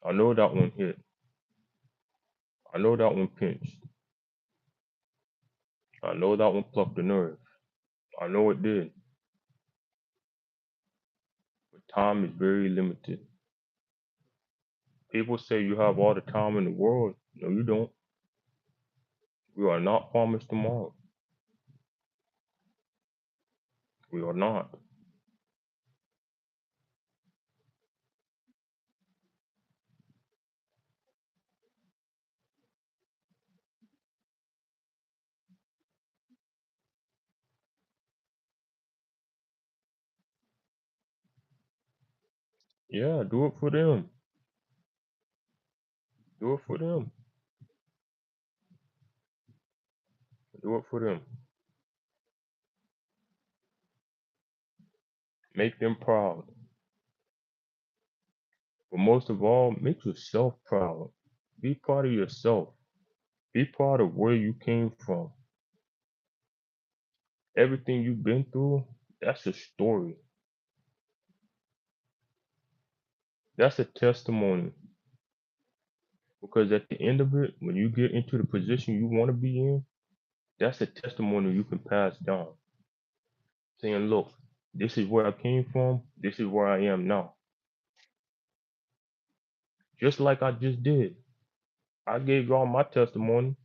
I know that one hit. I know that one pinched. I know that one plucked the nerve. I know it did. But time is very limited. People say you have all the time in the world. No, you don't. We are not promised tomorrow. We are not. Yeah, do it for them. Do it for them. Do it for them. Make them proud. But most of all, make yourself proud. Be proud of yourself. Be proud of where you came from. Everything you've been through, that's a story. That's a testimony. Because at the end of it, when you get into the position you want to be in, that's a testimony you can pass down. Saying, look, this is where I came from, this is where I am now. Just like I just did. I gave y'all my testimony.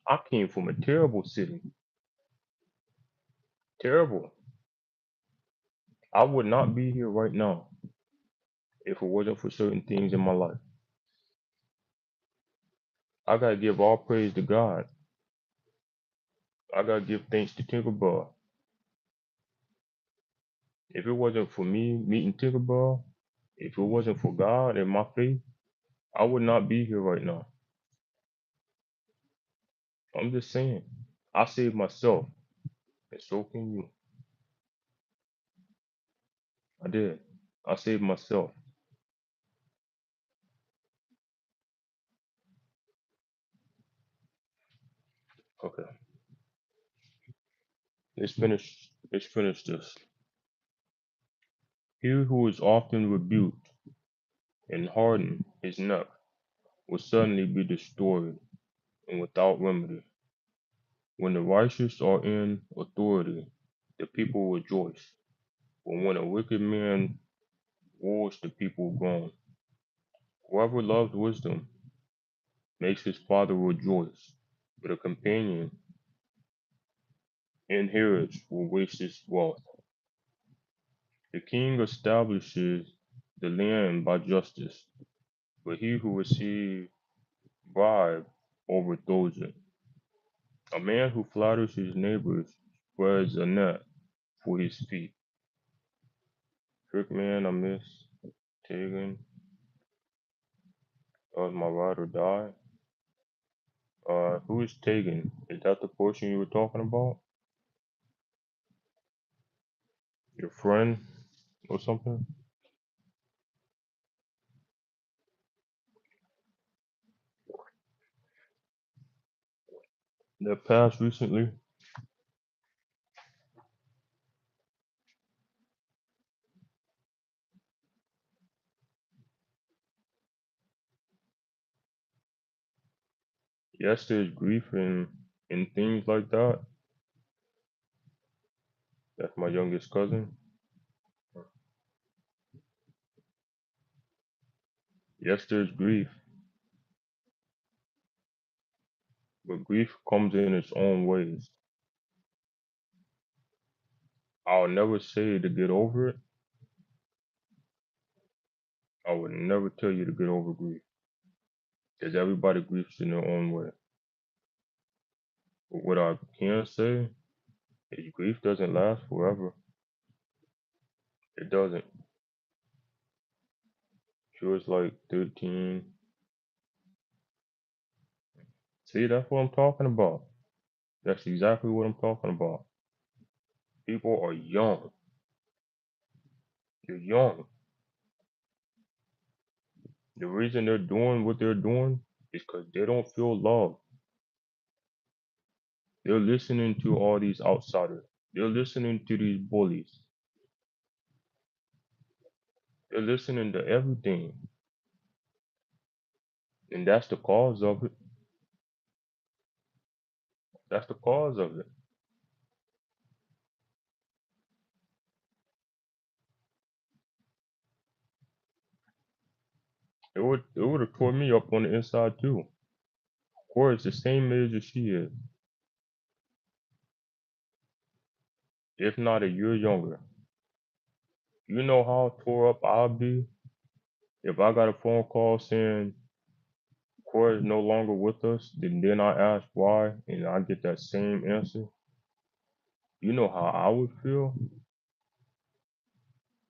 I came from a terrible city. Terrible. I would not be here right now if it wasn't for certain things in my life. I gotta give all praise to God. I gotta give thanks to Tinkerbell. If it wasn't for me meeting Tinkerbell, if it wasn't for God and my faith, I would not be here right now. I'm just saying. I saved myself, and so can you. I did. I saved myself. Okay. Let's finish this. He who is often rebuked and hardened his neck will suddenly be destroyed and without remedy. When the righteous are in authority, the people rejoice. But when a wicked man rules, the people groan. Whoever loves wisdom makes his father rejoice, but a companion inherits will waste his wealth. The king establishes the land by justice, but he who receives bribe overthrows it. A man who flatters his neighbors spreads a net for his feet. Trick man, I miss Tegan. That was my ride or die. Who is Tegan? Is that the person you were talking about? Your friend or something? That passed recently? Yes, there's grief and things like that. That's my youngest cousin. Yes, there's grief, but grief comes in its own ways. I'll never say to get over it. I would never tell you to get over grief, because everybody grieves in their own way. But what I can say is grief doesn't last forever. It doesn't. She was like 13. See, that's what I'm talking about. That's exactly what I'm talking about. People are young. They're young. The reason they're doing what they're doing is because they don't feel love. They're listening to all these outsiders. They're listening to these bullies. They're listening to everything. And that's the cause of it. That's the cause of it. It would have tore me up on the inside too. Corey's the same age as she is, if not a year younger. You know how tore up I'll be if I got a phone call saying Corey is no longer with us, then I ask why and I get that same answer. You know how I would feel?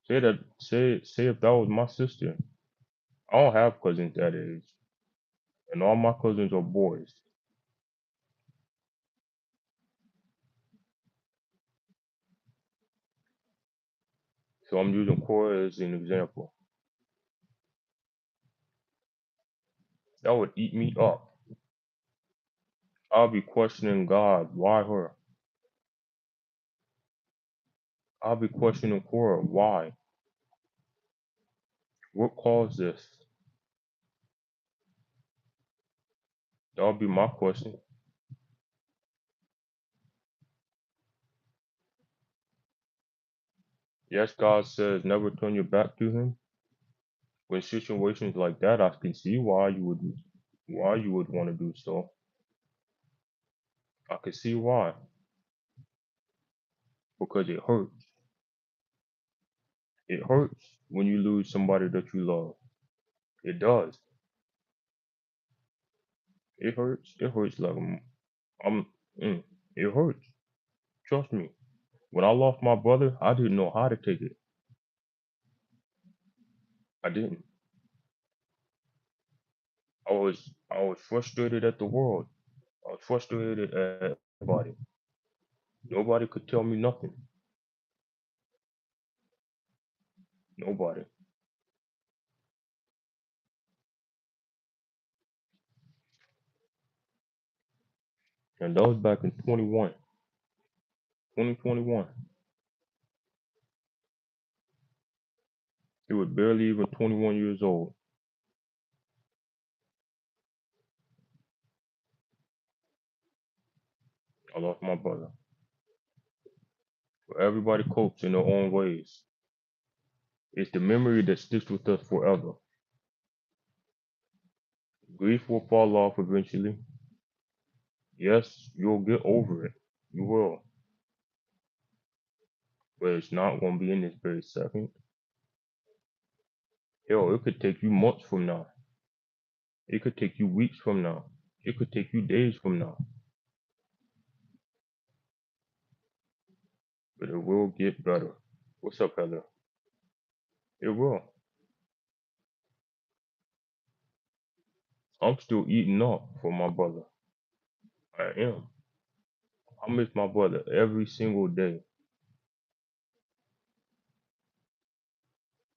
Say if that was my sister. I don't have cousins that age. And all my cousins are boys. So I'm using Corey as an example. That would eat me up. I'll be questioning God, why her? I'll be questioning Cora, why? What caused this? That'll be my question. Yes, God says never turn your back to him. When situations like that, I can see why you would want to do so. I can see why. Because it hurts. It hurts when you lose somebody that you love. It does. It hurts. It hurts like I'm mm, it hurts. Trust me. When I lost my brother, I didn't know how to take it. I didn't. I was frustrated at the world. I was frustrated at everybody. Nobody could tell me nothing. Nobody. And that was back in 2021. He was barely even 21 years old. I lost my brother. But everybody copes in their own ways. It's the memory that sticks with us forever. Grief will fall off eventually. Yes, you'll get over it. You will. But it's not going to be in this very second. Hell, it could take you months from now. It could take you weeks from now. It could take you days from now. But it will get better. What's up, Heather? It will. I'm still eating up for my brother. I am. I miss my brother every single day.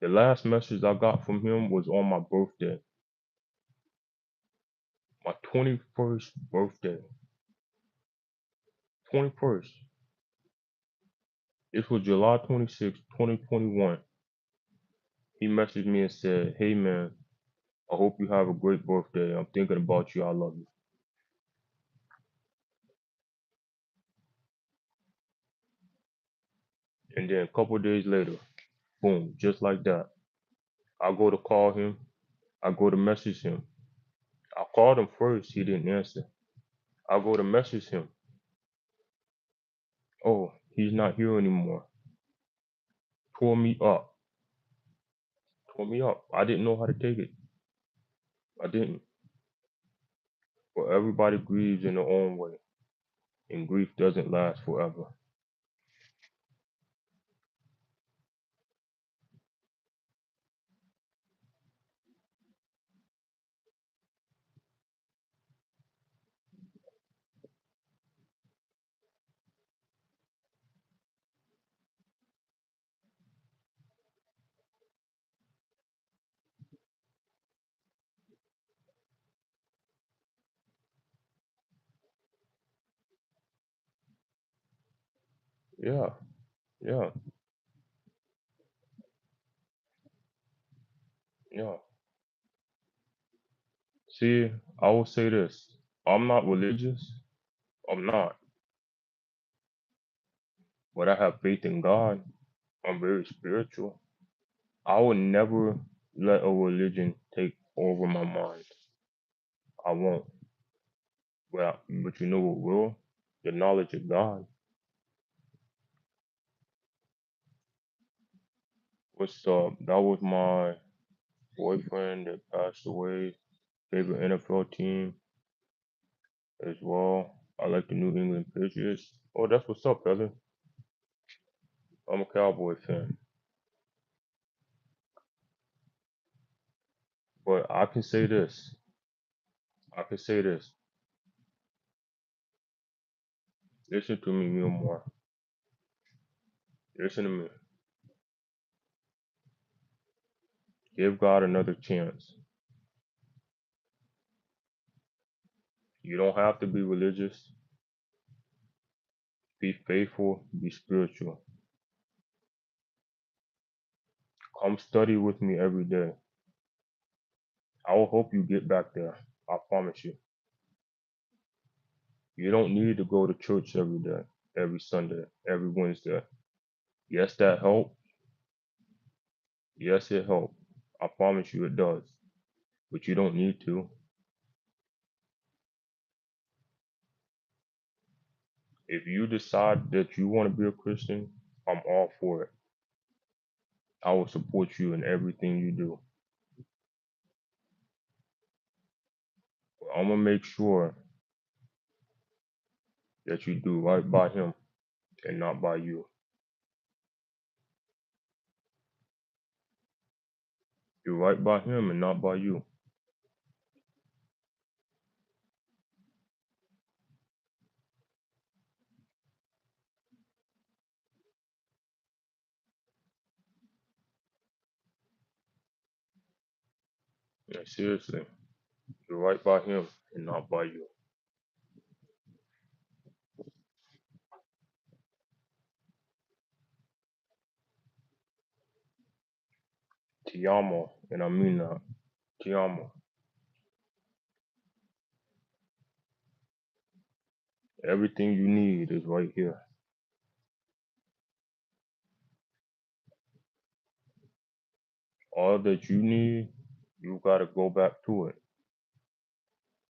The last message I got from him was on my birthday, my 21st birthday. 21st. This was July 26, 2021. He messaged me and said, "Hey man, I hope you have a great birthday. I'm thinking about you. I love you." And then a couple days later, boom, just like that. I go to call him. I go to message him. I called him first. He didn't answer. I go to message him. Oh, he's not here anymore. Tore me up. Tore me up. I didn't know how to take it. I didn't. But everybody grieves in their own way. And grief doesn't last forever. Yeah, yeah, yeah. See, I will say this. I'm not religious. I'm not. But I have faith in God. I'm very spiritual. I would never let a religion take over my mind. I won't. But you know what will? The knowledge of God. What's up? That was my boyfriend that passed away. Favorite NFL team as well. I like the New England Patriots. Oh, that's what's up, brother. I'm a Cowboy fan. But I can say this. I can say this. Listen to me, Milmore. Listen to me. Give God another chance. You don't have to be religious. Be faithful. Be spiritual. Come study with me every day. I will help you get back there. I promise you. You don't need to go to church every day, every Sunday, every Wednesday. Yes, that helps. Yes, it helps. I promise you it does. But you don't need to. If you decide that you want to be a Christian, I'm all for it. I will support you in everything you do. But I'm gonna make sure that you do right by him and not by you. Do right by him and not by you. Yeah, seriously. Do right by him and not by you. Ti amo, and I mean that. Ti amo. Everything you need is right here. All that you need, you gotta go back to it.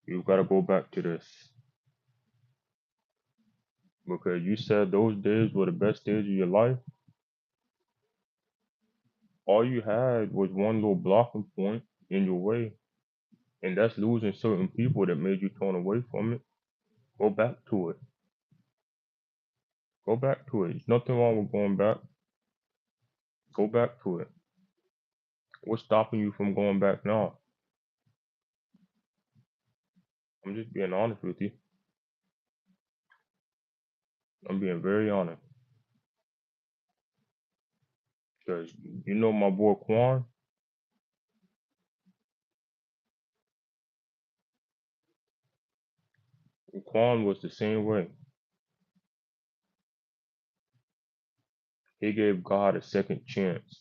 You gotta go back to this. Because you said those days were the best days of your life. All you had was one little blocking point in your way, and that's losing certain people that made you turn away from it. Go back to it. Go back to it. There's nothing wrong with going back. Go back to it. What's stopping you from going back now? I'm just being honest with you. I'm being very honest. Because you know my boy Quan? Quan was the same way. He gave God a second chance.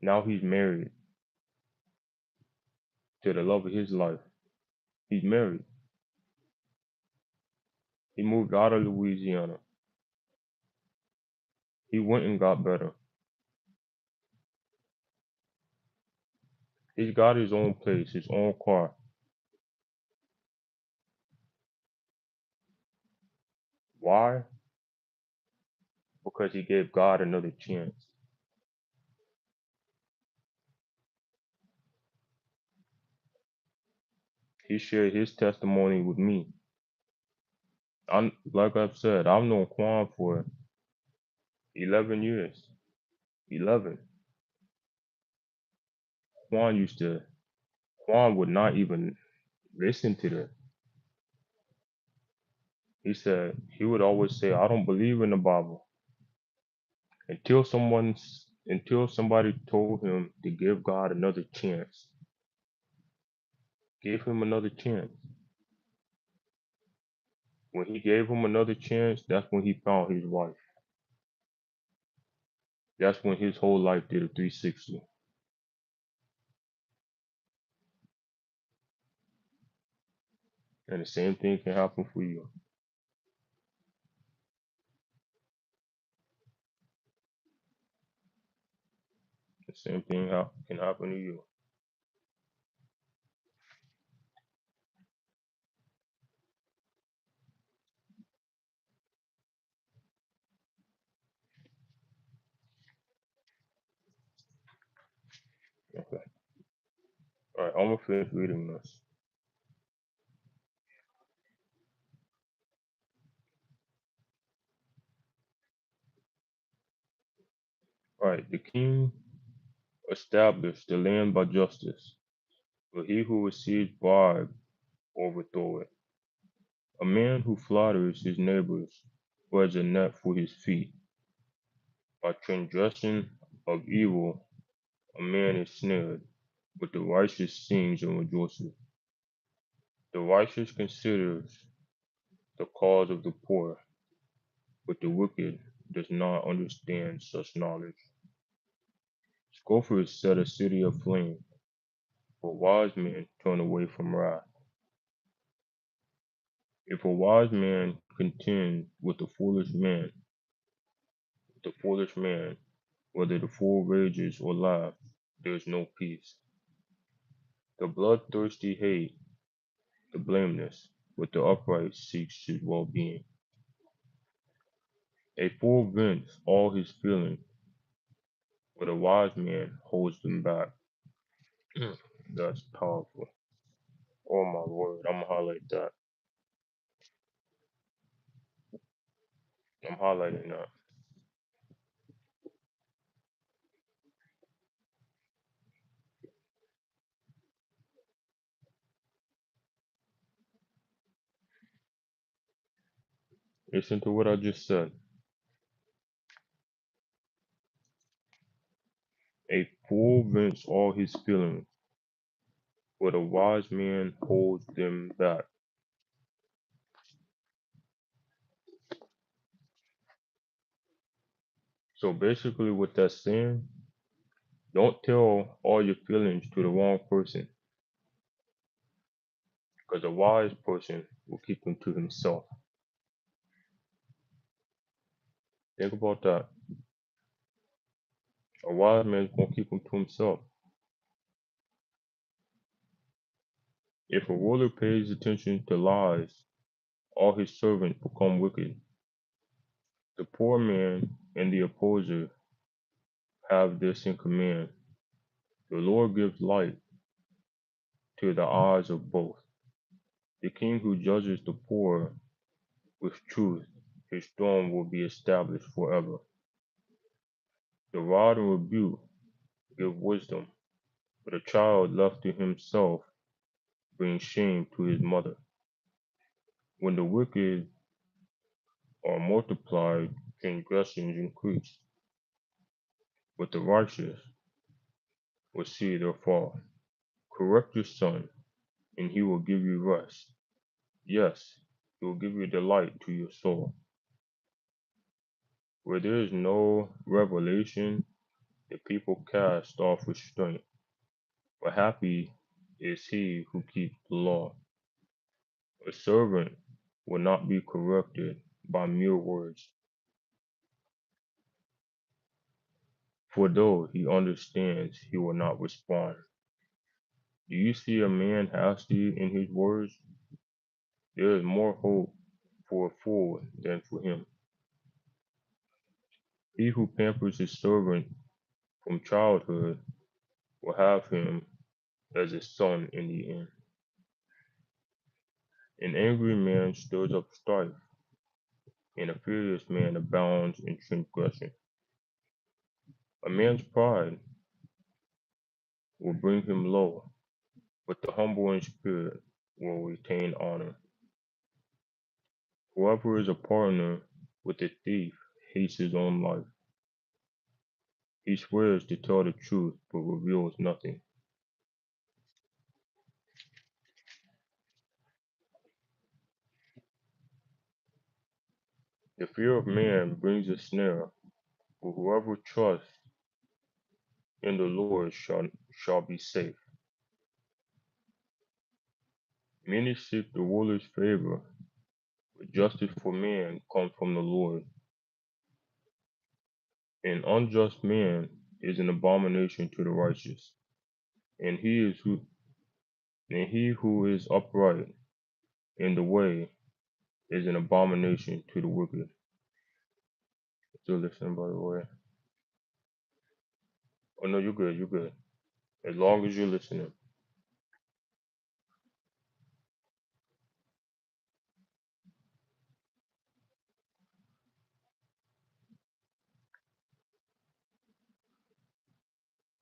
Now he's married to the love of his life. He's married. He moved out of Louisiana. He went and got better. He's got his own place, his own car. Why? Because he gave God another chance. He shared his testimony with me. I'm like I've said, I've known Quan for 11 years. 11. Quan used to. Quan would not even listen to this. He said he would always say, "I don't believe in the Bible," until somebody told him to give God another chance. Give him another chance. When he gave him another chance, that's when he found his wife. That's when his whole life did a 360. And the same thing can happen for you. The same thing can happen to you. I'm gonna finish reading this. Alright, the king established the land by justice, but he who receives bribe overthrow it. A man who flatters his neighbors spreads a net for his feet. By transgression of evil, a man is snared, but the righteous sings and rejoices. The righteous considers the cause of the poor, but the wicked does not understand such knowledge. Scoffers set a city aflame, but wise men turn away from wrath. If a wise man contend with the foolish man, whether the fool rages or laughs, there is no peace. The bloodthirsty hate the blameless, but the upright seeks his well-being. A fool vents all his feelings, but a wise man holds them back. That's powerful. Oh my word, I'm gonna highlight that. I'm highlighting that. Listen to what I just said. A fool vents all his feelings, but a wise man holds them back. So basically, what that's saying, don't tell all your feelings to the wrong person, because a wise person will keep them to himself. Think about that. A wise man's gonna keep them to himself. If a ruler pays attention to lies, all his servants become wicked. The poor man and the opposer have this in command. The Lord gives light to the eyes of both. The king who judges the poor with truth, his throne will be established forever. The rod and rebuke give wisdom, but a child left to himself brings shame to his mother. When the wicked are multiplied, transgressions increase, but the righteous will see their fall. Correct your son, and he will give you rest. Yes, he will give you delight to your soul. Where there is no revelation, the people cast off restraint. But happy is he who keeps the law. A servant will not be corrected by mere words, for though he understands, he will not respond. Do you see a man hasty in his words? There is more hope for a fool than for him. He who pampers his servant from childhood will have him as a son in the end. An angry man stirs up strife, and a furious man abounds in transgression. A man's pride will bring him low, but the humble in spirit will retain honor. Whoever is a partner with a thief hates his own life. He swears to tell the truth but reveals nothing. The fear of man brings a snare, but whoever trusts in the Lord shall be safe. Many seek the ruler's favor, but justice for man comes from the Lord. An unjust man is an abomination to the righteous, and he who is upright in the way is an abomination to the wicked. Still listening, by the way. Oh no, you're good. You're good. As long as you're listening.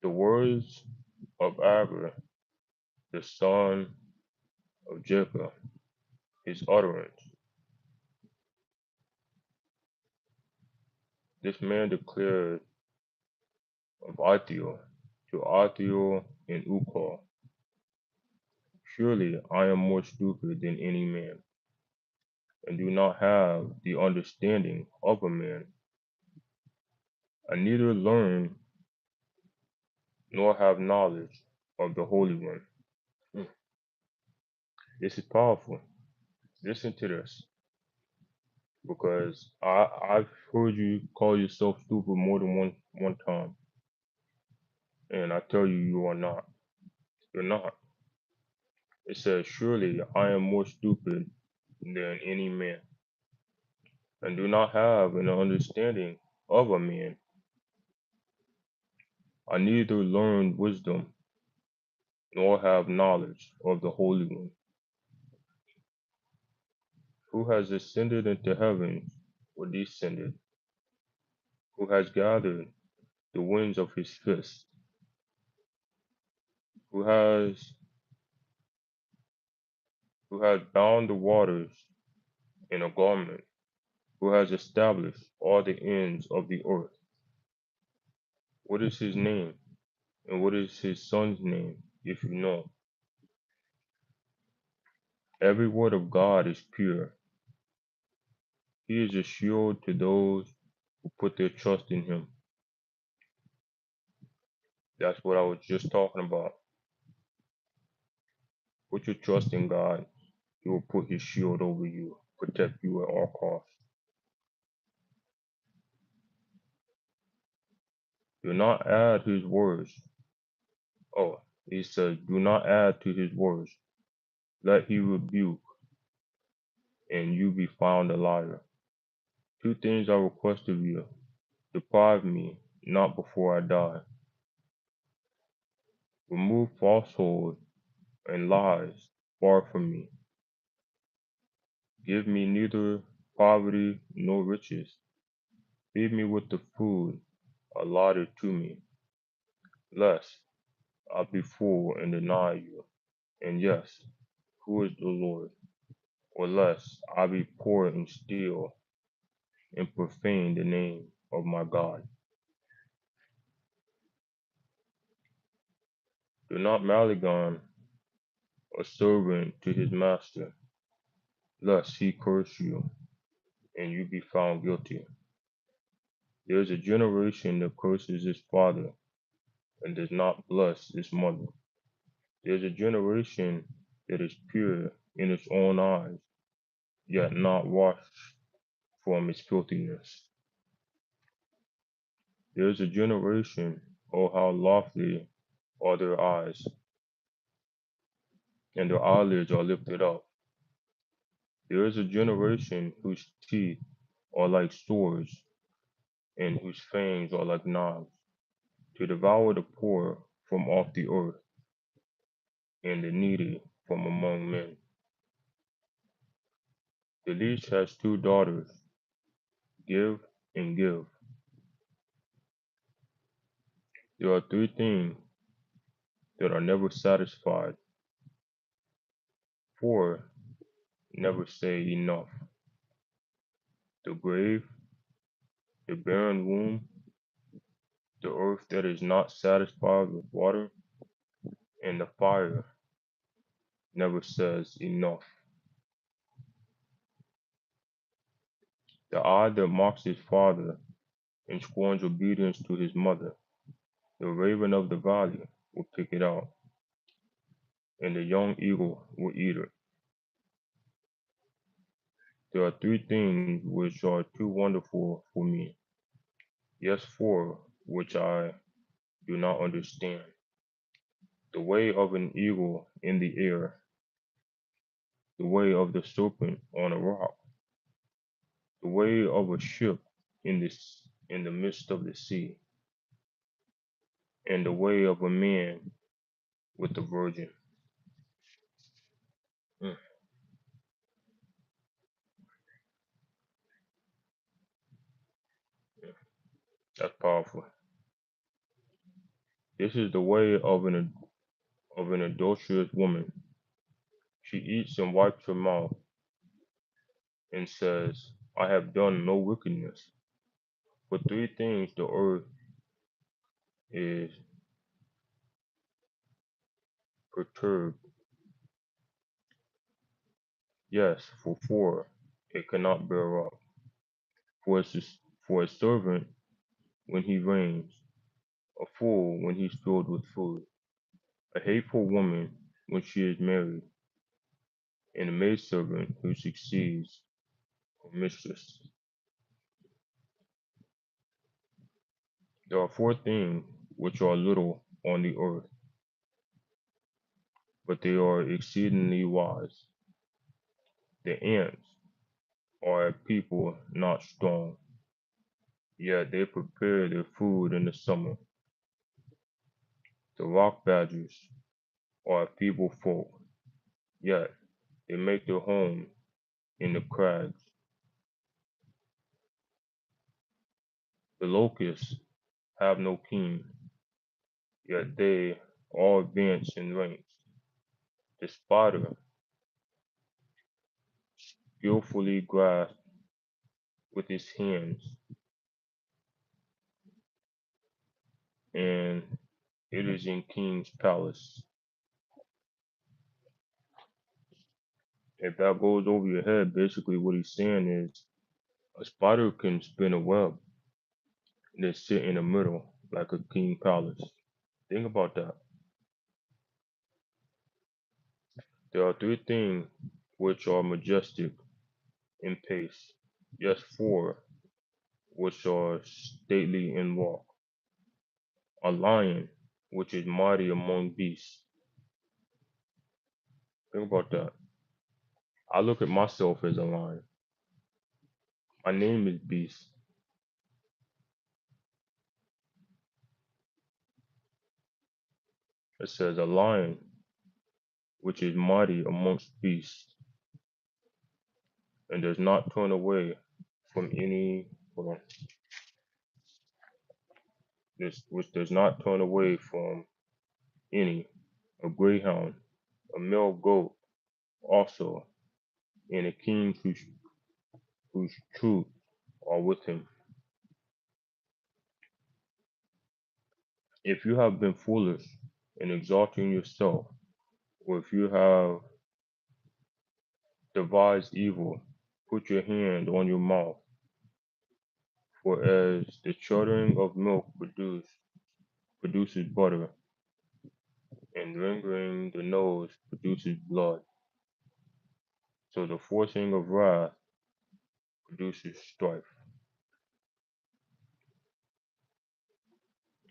The words of Abra, the son of Jacob, his utterance. This man declared of Ithio to Ithio and Ukal, surely I am more stupid than any man, and do not have the understanding of a man. I neither learn nor have knowledge of the Holy One. Mm, This is powerful. Listen to this, because I've heard you call yourself stupid more than one time, and I tell you, you are not. You're not. It says, surely I am more stupid than any man, and do not have an understanding of a man. I neither learned wisdom nor have knowledge of the Holy One, who has ascended into heaven or descended, who has gathered the winds of his fist, who has bound the waters in a garment, who has established all the ends of the earth. What is his name, and what is his son's name, if you know? Every word of God is pure. He is a shield to those who put their trust in him. That's what I was just talking about. Put your trust in God. He will put his shield over you, protect you at all costs. Do not add his words. Oh, he says, do not add to his words. Let he rebuke, and you be found a liar. Two things I request of you. Deprive me not before I die. Remove falsehood and lies far from me. Give me neither poverty nor riches. Feed me with the food allotted to me, lest I be full and deny you. And yes, who is the Lord? Or lest I be poor and steal and profane the name of my God. Do not maligne a servant to his master, lest he curse you and you be found guilty. There is a generation that curses his father and does not bless his mother. There is a generation that is pure in its own eyes, yet not washed from its filthiness. There is a generation, oh how lofty are their eyes, and their eyelids are lifted up. There is a generation whose teeth are like swords, and whose fangs are like knives, to devour the poor from off the earth, and the needy from among men. The least has two daughters, give and give. There are three things that are never satisfied, four never say enough: the grave, the barren womb, the earth that is not satisfied with water, and the fire never says enough. The eye that mocks his father and scorns obedience to his mother, the raven of the valley will pick it out, and the young eagle will eat it. There are three things which are too wonderful for me, yes, four which I do not understand: the way of an eagle in the air, the way of the serpent on a rock, the way of a ship in the midst of the sea, and the way of a man with a virgin. Mm, that's powerful. This is the way of an adulterous woman. She eats and wipes her mouth and says, I have done no wickedness. For three things the earth is perturbed. Yes, for four it cannot bear up. For for a servant when he reigns, a fool when he's filled with food, a hateful woman when she is married, and a maidservant who succeeds her mistress. There are four things which are little on the earth, but they are exceedingly wise. The ants are a people not strong, yet they prepare their food in the summer. The rock badgers are a feeble folk, yet they make their home in the crags. The locusts have no king, yet they all advance in ranks. The spider skillfully grasps with his hands, and it is in king's palace. If that goes over your head, basically what he's saying is a spider can spin a web and then sit in the middle like a king palace. Think about that. There are three things which are majestic in pace. Yes, four which are stately in walk. A lion which is mighty among beasts. Think about that. I look at myself as a lion. My name is Beast. It says a lion which is mighty amongst beasts and does not turn away from any hold on, this which does not turn away from any, a greyhound, a male goat also, and a king whose troops are with him. If you have been foolish in exalting yourself, or if you have devised evil, put your hand on your mouth, for as the churning of milk produces butter, and wringing the nose produces blood, so the forcing of wrath produces strife.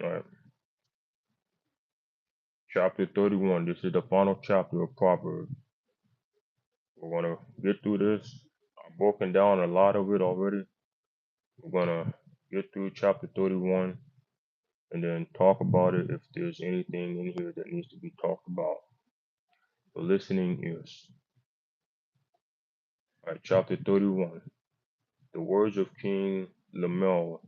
All right. Chapter 31. This is the final chapter of Proverbs. We're going to get through this. I've broken down a lot of it already. We're going to get through chapter 31 and then talk about it if there's anything in here that needs to be talked about. The listening ears. All right, chapter 31. The words of King Lemuel's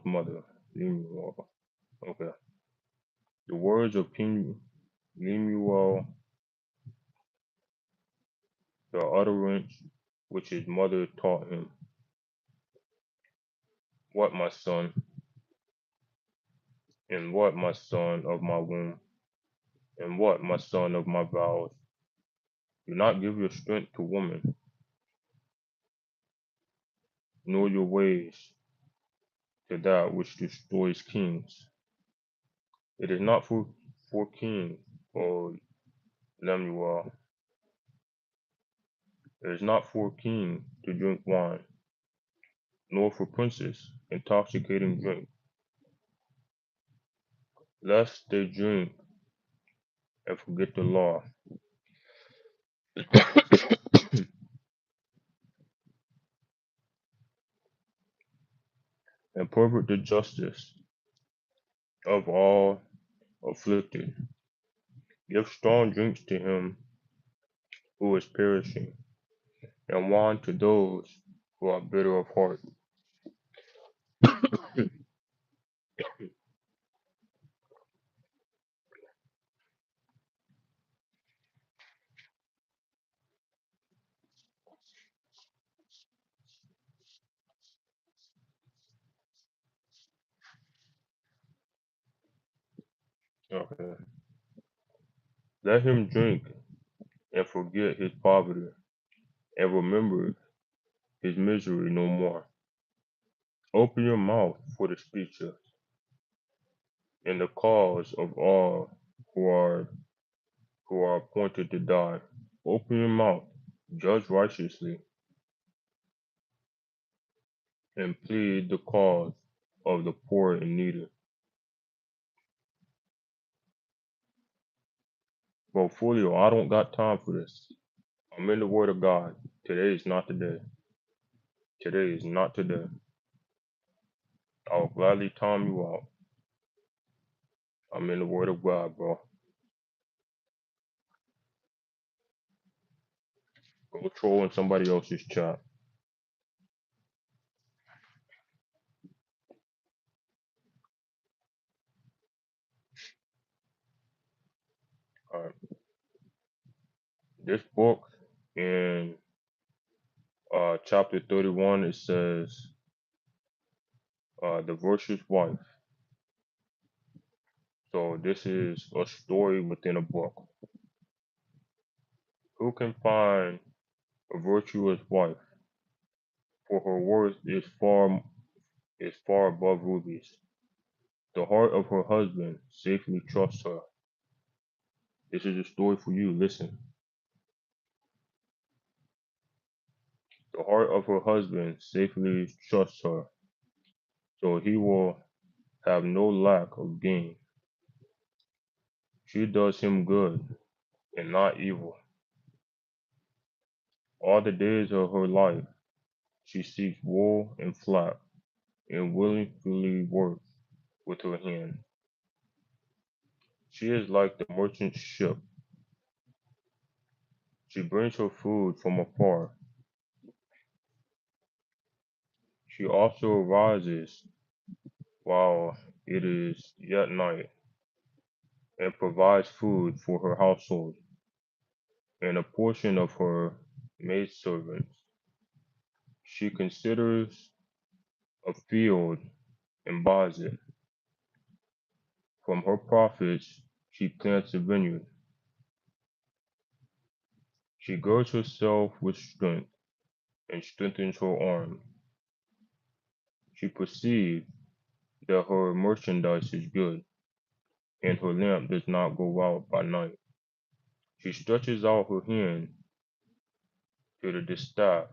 mother. Lemuel. Okay. The words of King Lemuel, the utterance which his mother taught him. What, my son, and what, my son of my womb, and what, my son of my vows? Do not give your strength to woman, nor your ways to that which destroys kings. It is not for kings, O Lemuel. It is not for a king to drink wine, nor for princes intoxicating drink, lest they drink and forget the law, and pervert the justice of all afflicted. Give strong drinks to him who is perishing, and wine to those who are bitter of heart. Okay. Let him drink and forget his poverty, and remember his misery no more. Open your mouth for the speechless, and the cause of all who are appointed to die. Open your mouth, judge righteously, and plead the cause of the poor and needy. Bro, Folio, I don't got time for this. I'm in the Word of God. Today is not the day. Today is not today. I'll gladly time you out. I'm in the Word of God, bro. Go troll in somebody else's chat. All right. This book in chapter 31, it says, the virtuous wife. So this is a story within a book. Who can find a virtuous wife? For her worth is far above rubies. The heart of her husband safely trusts her. This is a story for you. Listen. The heart of her husband safely trusts her, so he will have no lack of gain. She does him good and not evil. All the days of her life she seeks wool and flax, and willingly works with her hand. She is like the merchant ship. She brings her food from afar. She also arises while it is yet night, and provides food for her household and a portion of her maidservants. She considers a field and buys it. From her profits she plants a vineyard. She girds herself with strength and strengthens her arm. She perceives that her merchandise is good, and her lamp does not go out by night. She stretches out her hand to the distaff,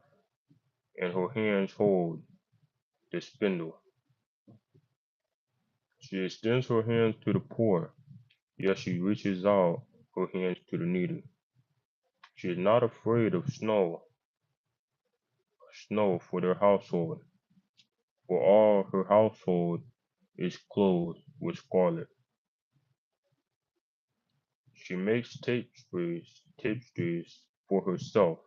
and her hands hold the spindle. She extends her hands to the poor, yet she reaches out her hands to the needy. She is not afraid of snow for their household, for all her household is clothed with scarlet. She makes tapestries for herself.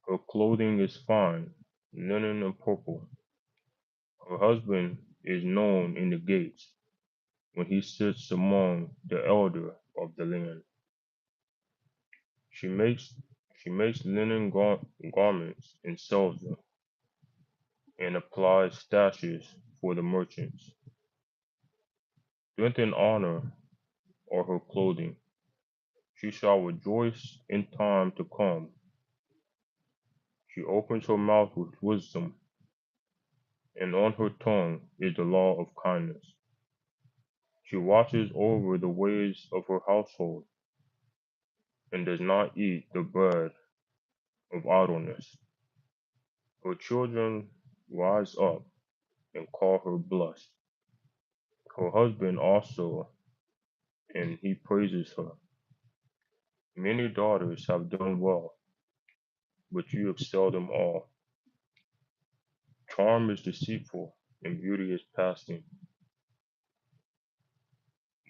Her clothing is fine, linen and purple. Her husband is known in the gates when he sits among the elder of the land. She makes she makes linen garments and sells them, and applies stashes for the merchants. Strength and honor are her clothing. She shall rejoice in time to come. She opens her mouth with wisdom, and on her tongue is the law of kindness. She watches over the ways of her household, and does not eat the bread of idleness. Her children rise up and call her blessed. Her husband also, and he praises her. Many daughters have done well, but you excel them all. Charm is deceitful, and beauty is passing.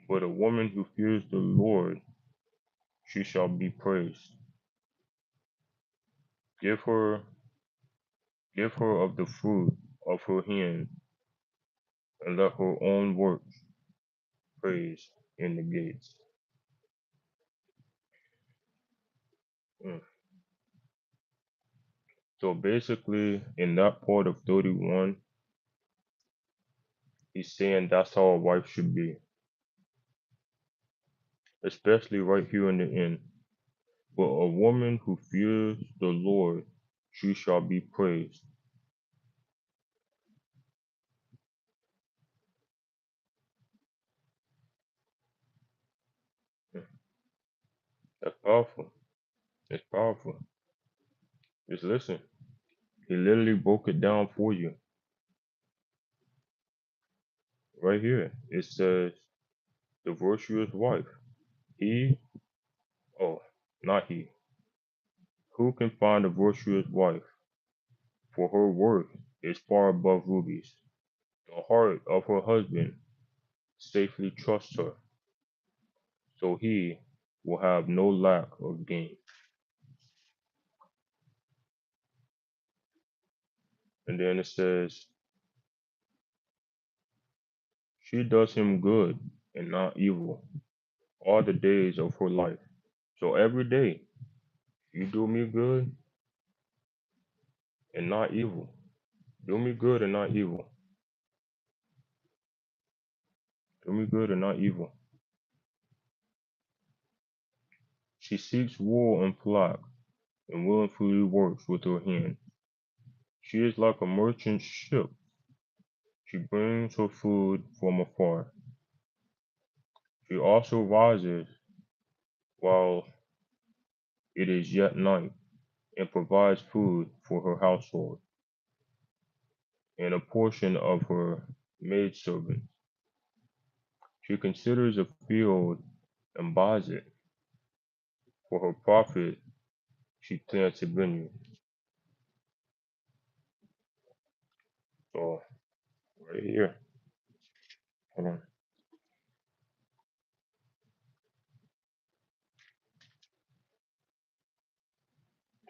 But a woman who fears the Lord, she shall be praised. Give her, give her of the fruit of her hand, and let her own works praise in the gates. Mm. So basically, in that part of 31, he's saying that's how a wife should be, especially right here in the end. But a woman who fears the Lord, she shall be praised. Mm. That's powerful. It's powerful. Just listen. He literally broke it down for you right here. It says the virtuous wife. He, oh, not he. Who can find a virtuous wife? For her worth is far above rubies. The heart of her husband safely trusts her, so he will have no lack of gain. And then it says, she does him good and not evil all the days of her life. So every day, you do me good and not evil. Do me good and not evil. Do me good and not evil. She seeks wool and flax and willfully works with her hand. She is like a merchant ship. She brings her food from afar. She also rises while it is yet night and provides food for her household and a portion of her maidservants. She considers a field and buys it. For her profit, she plants a vineyard. So, right here, hold on,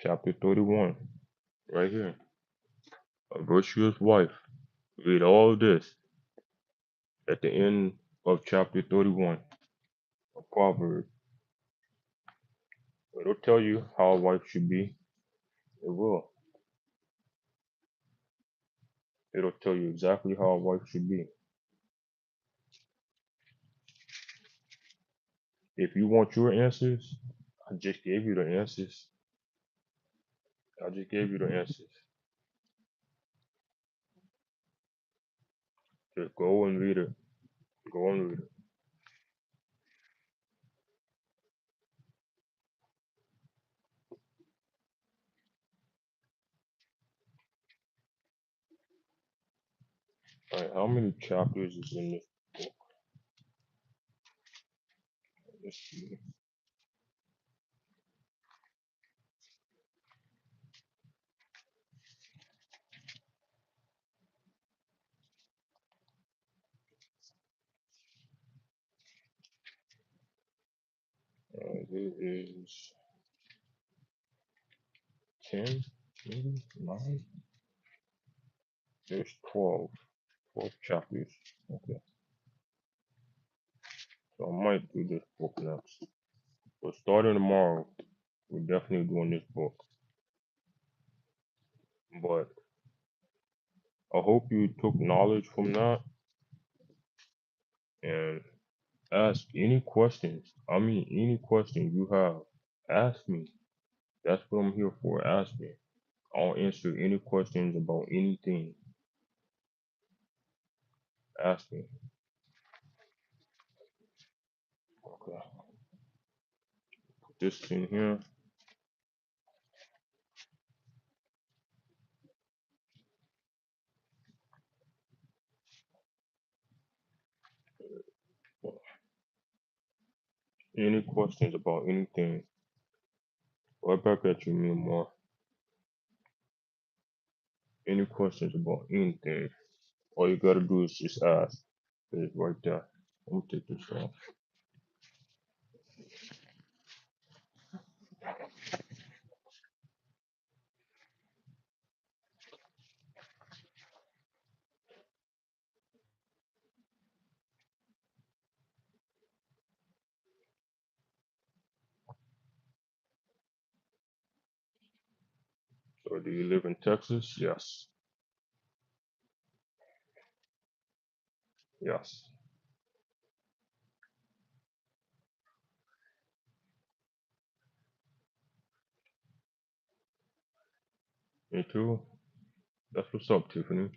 chapter 31, right here. A virtuous wife. Read all this at the end of chapter 31 of Proverbs. It'll tell you how a wife should be. It will. It'll tell you exactly how a wife should be. If you want your answers, I just gave you the answers. I just gave you the answers. Just go and read it. Go and read it. All right, how many chapters is in this book? Let's see. It is 10, maybe 9. There's 12. 12 chapters. Okay, so I might do this book next. But starting tomorrow, we're definitely doing this book. But I hope you took knowledge from that and ask any questions. I mean, any questions you have, ask me. That's what I'm here for. Ask me. I'll answer any questions about anything. Ask me. Okay. Put this in here. Any questions about anything? Right back at you, me more. Any questions about anything? All you gotta do is just ask. It's right there. I'm gonna take this off. So do you live in Texas? Yes. Yes. Me too. That's what's up, Tiffany.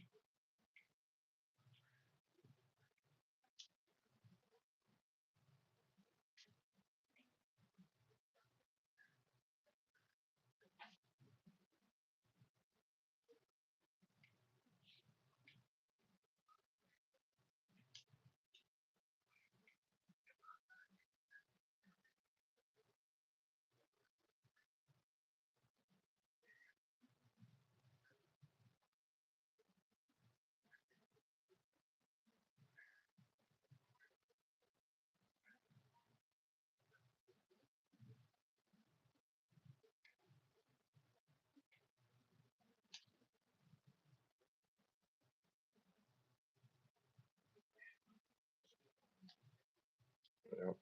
Yep.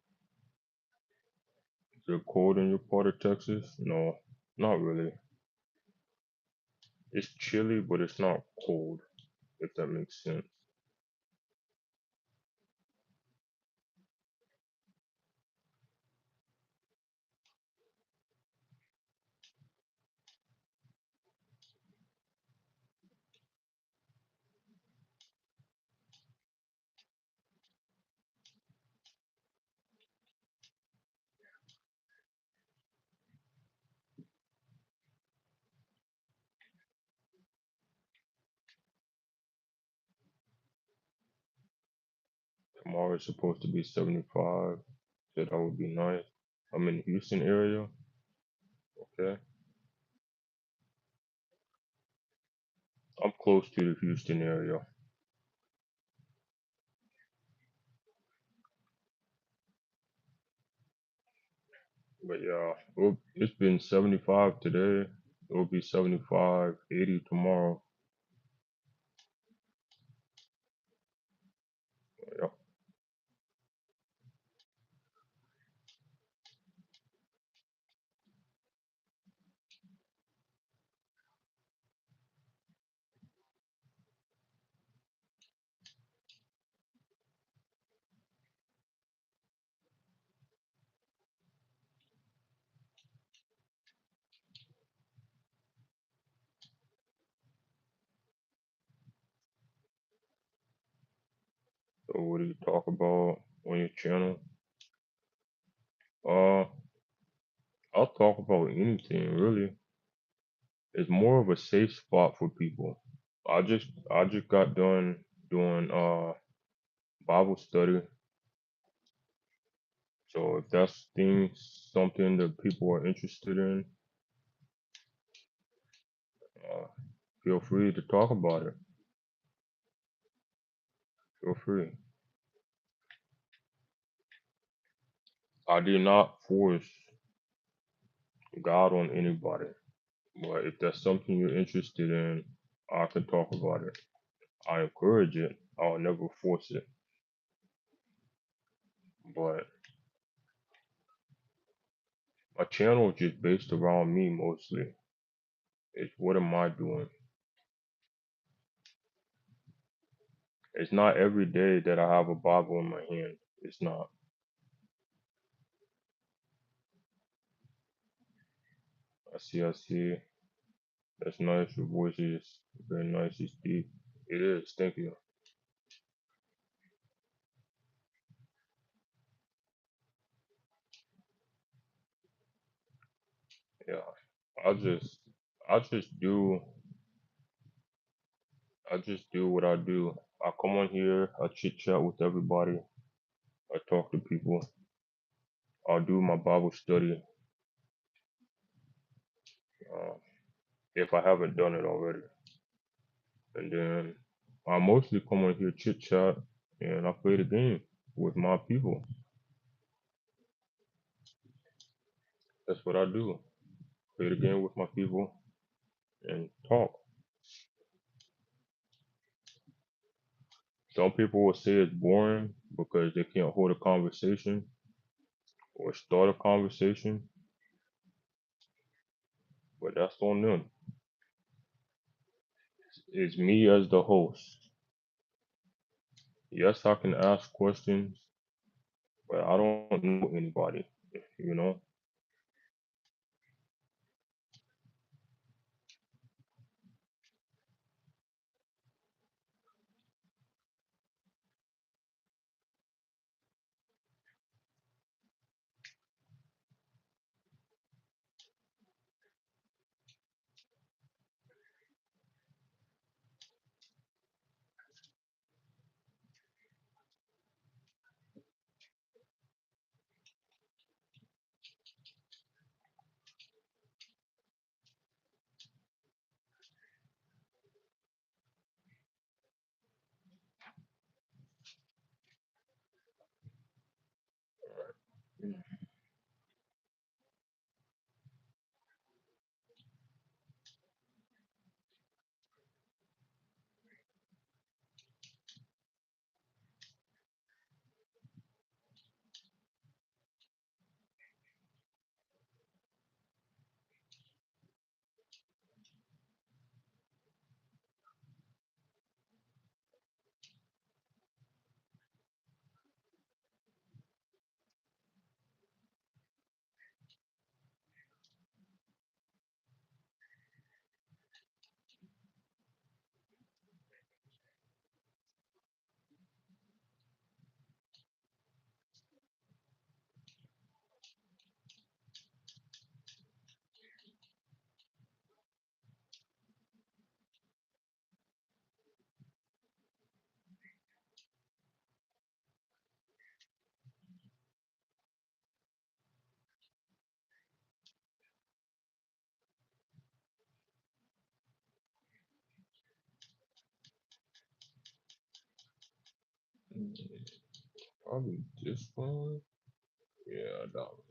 Is it cold in your part of Texas? No, not really. It's chilly, but it's not cold, if that makes sense. Tomorrow is supposed to be 75, so that would be nice. I'm in the Houston area, okay? I'm close to the Houston area. But yeah, it's been 75 today. It will be 75, 80 tomorrow. Yeah. So what do you talk about on your channel? Uh, I'll talk about anything really. It's more of a safe spot for people. I just got done doing Bible study. So if that's something that people are interested in, uh, feel free to talk about it. Feel free. I did not force God on anybody. But if that's something you're interested in, I can talk about it. I encourage it. I'll never force it. But my channel is just based around me mostly. It's what am I doing? It's not every day that I have a Bible in my hand. It's not. I see. That's nice. Your voice is very nice. It's deep. It is. Thank you. Yeah. I just, I just do, I just do what I do. I come on here. I chit chat with everybody. I talk to people. I'll do my Bible study uh, if I haven't done it already. And then I mostly come on here chit chat and I play the game with my people. That's what I do. Play the game with my people and talk. Some people will say it's boring because they can't hold a conversation or start a conversation, but that's on them. It's me as the host. Yes, I can ask questions, but I don't know anybody. You know. Probably this one. Yeah, that one.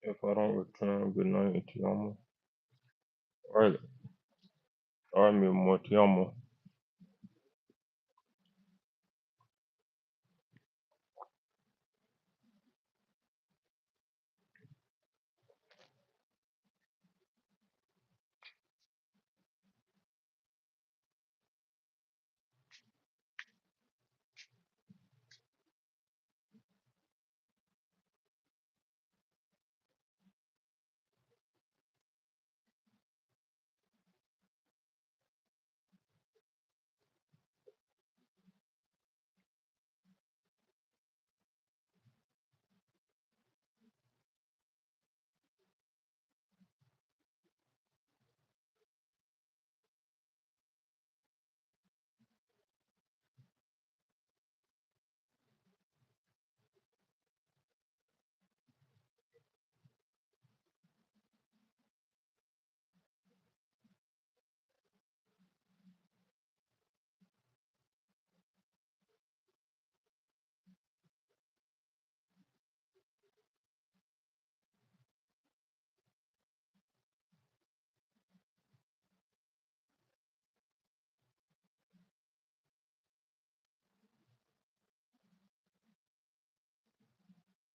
If I don't return, good night, Tiamo. Alright, alright, mi amor, Tiamo.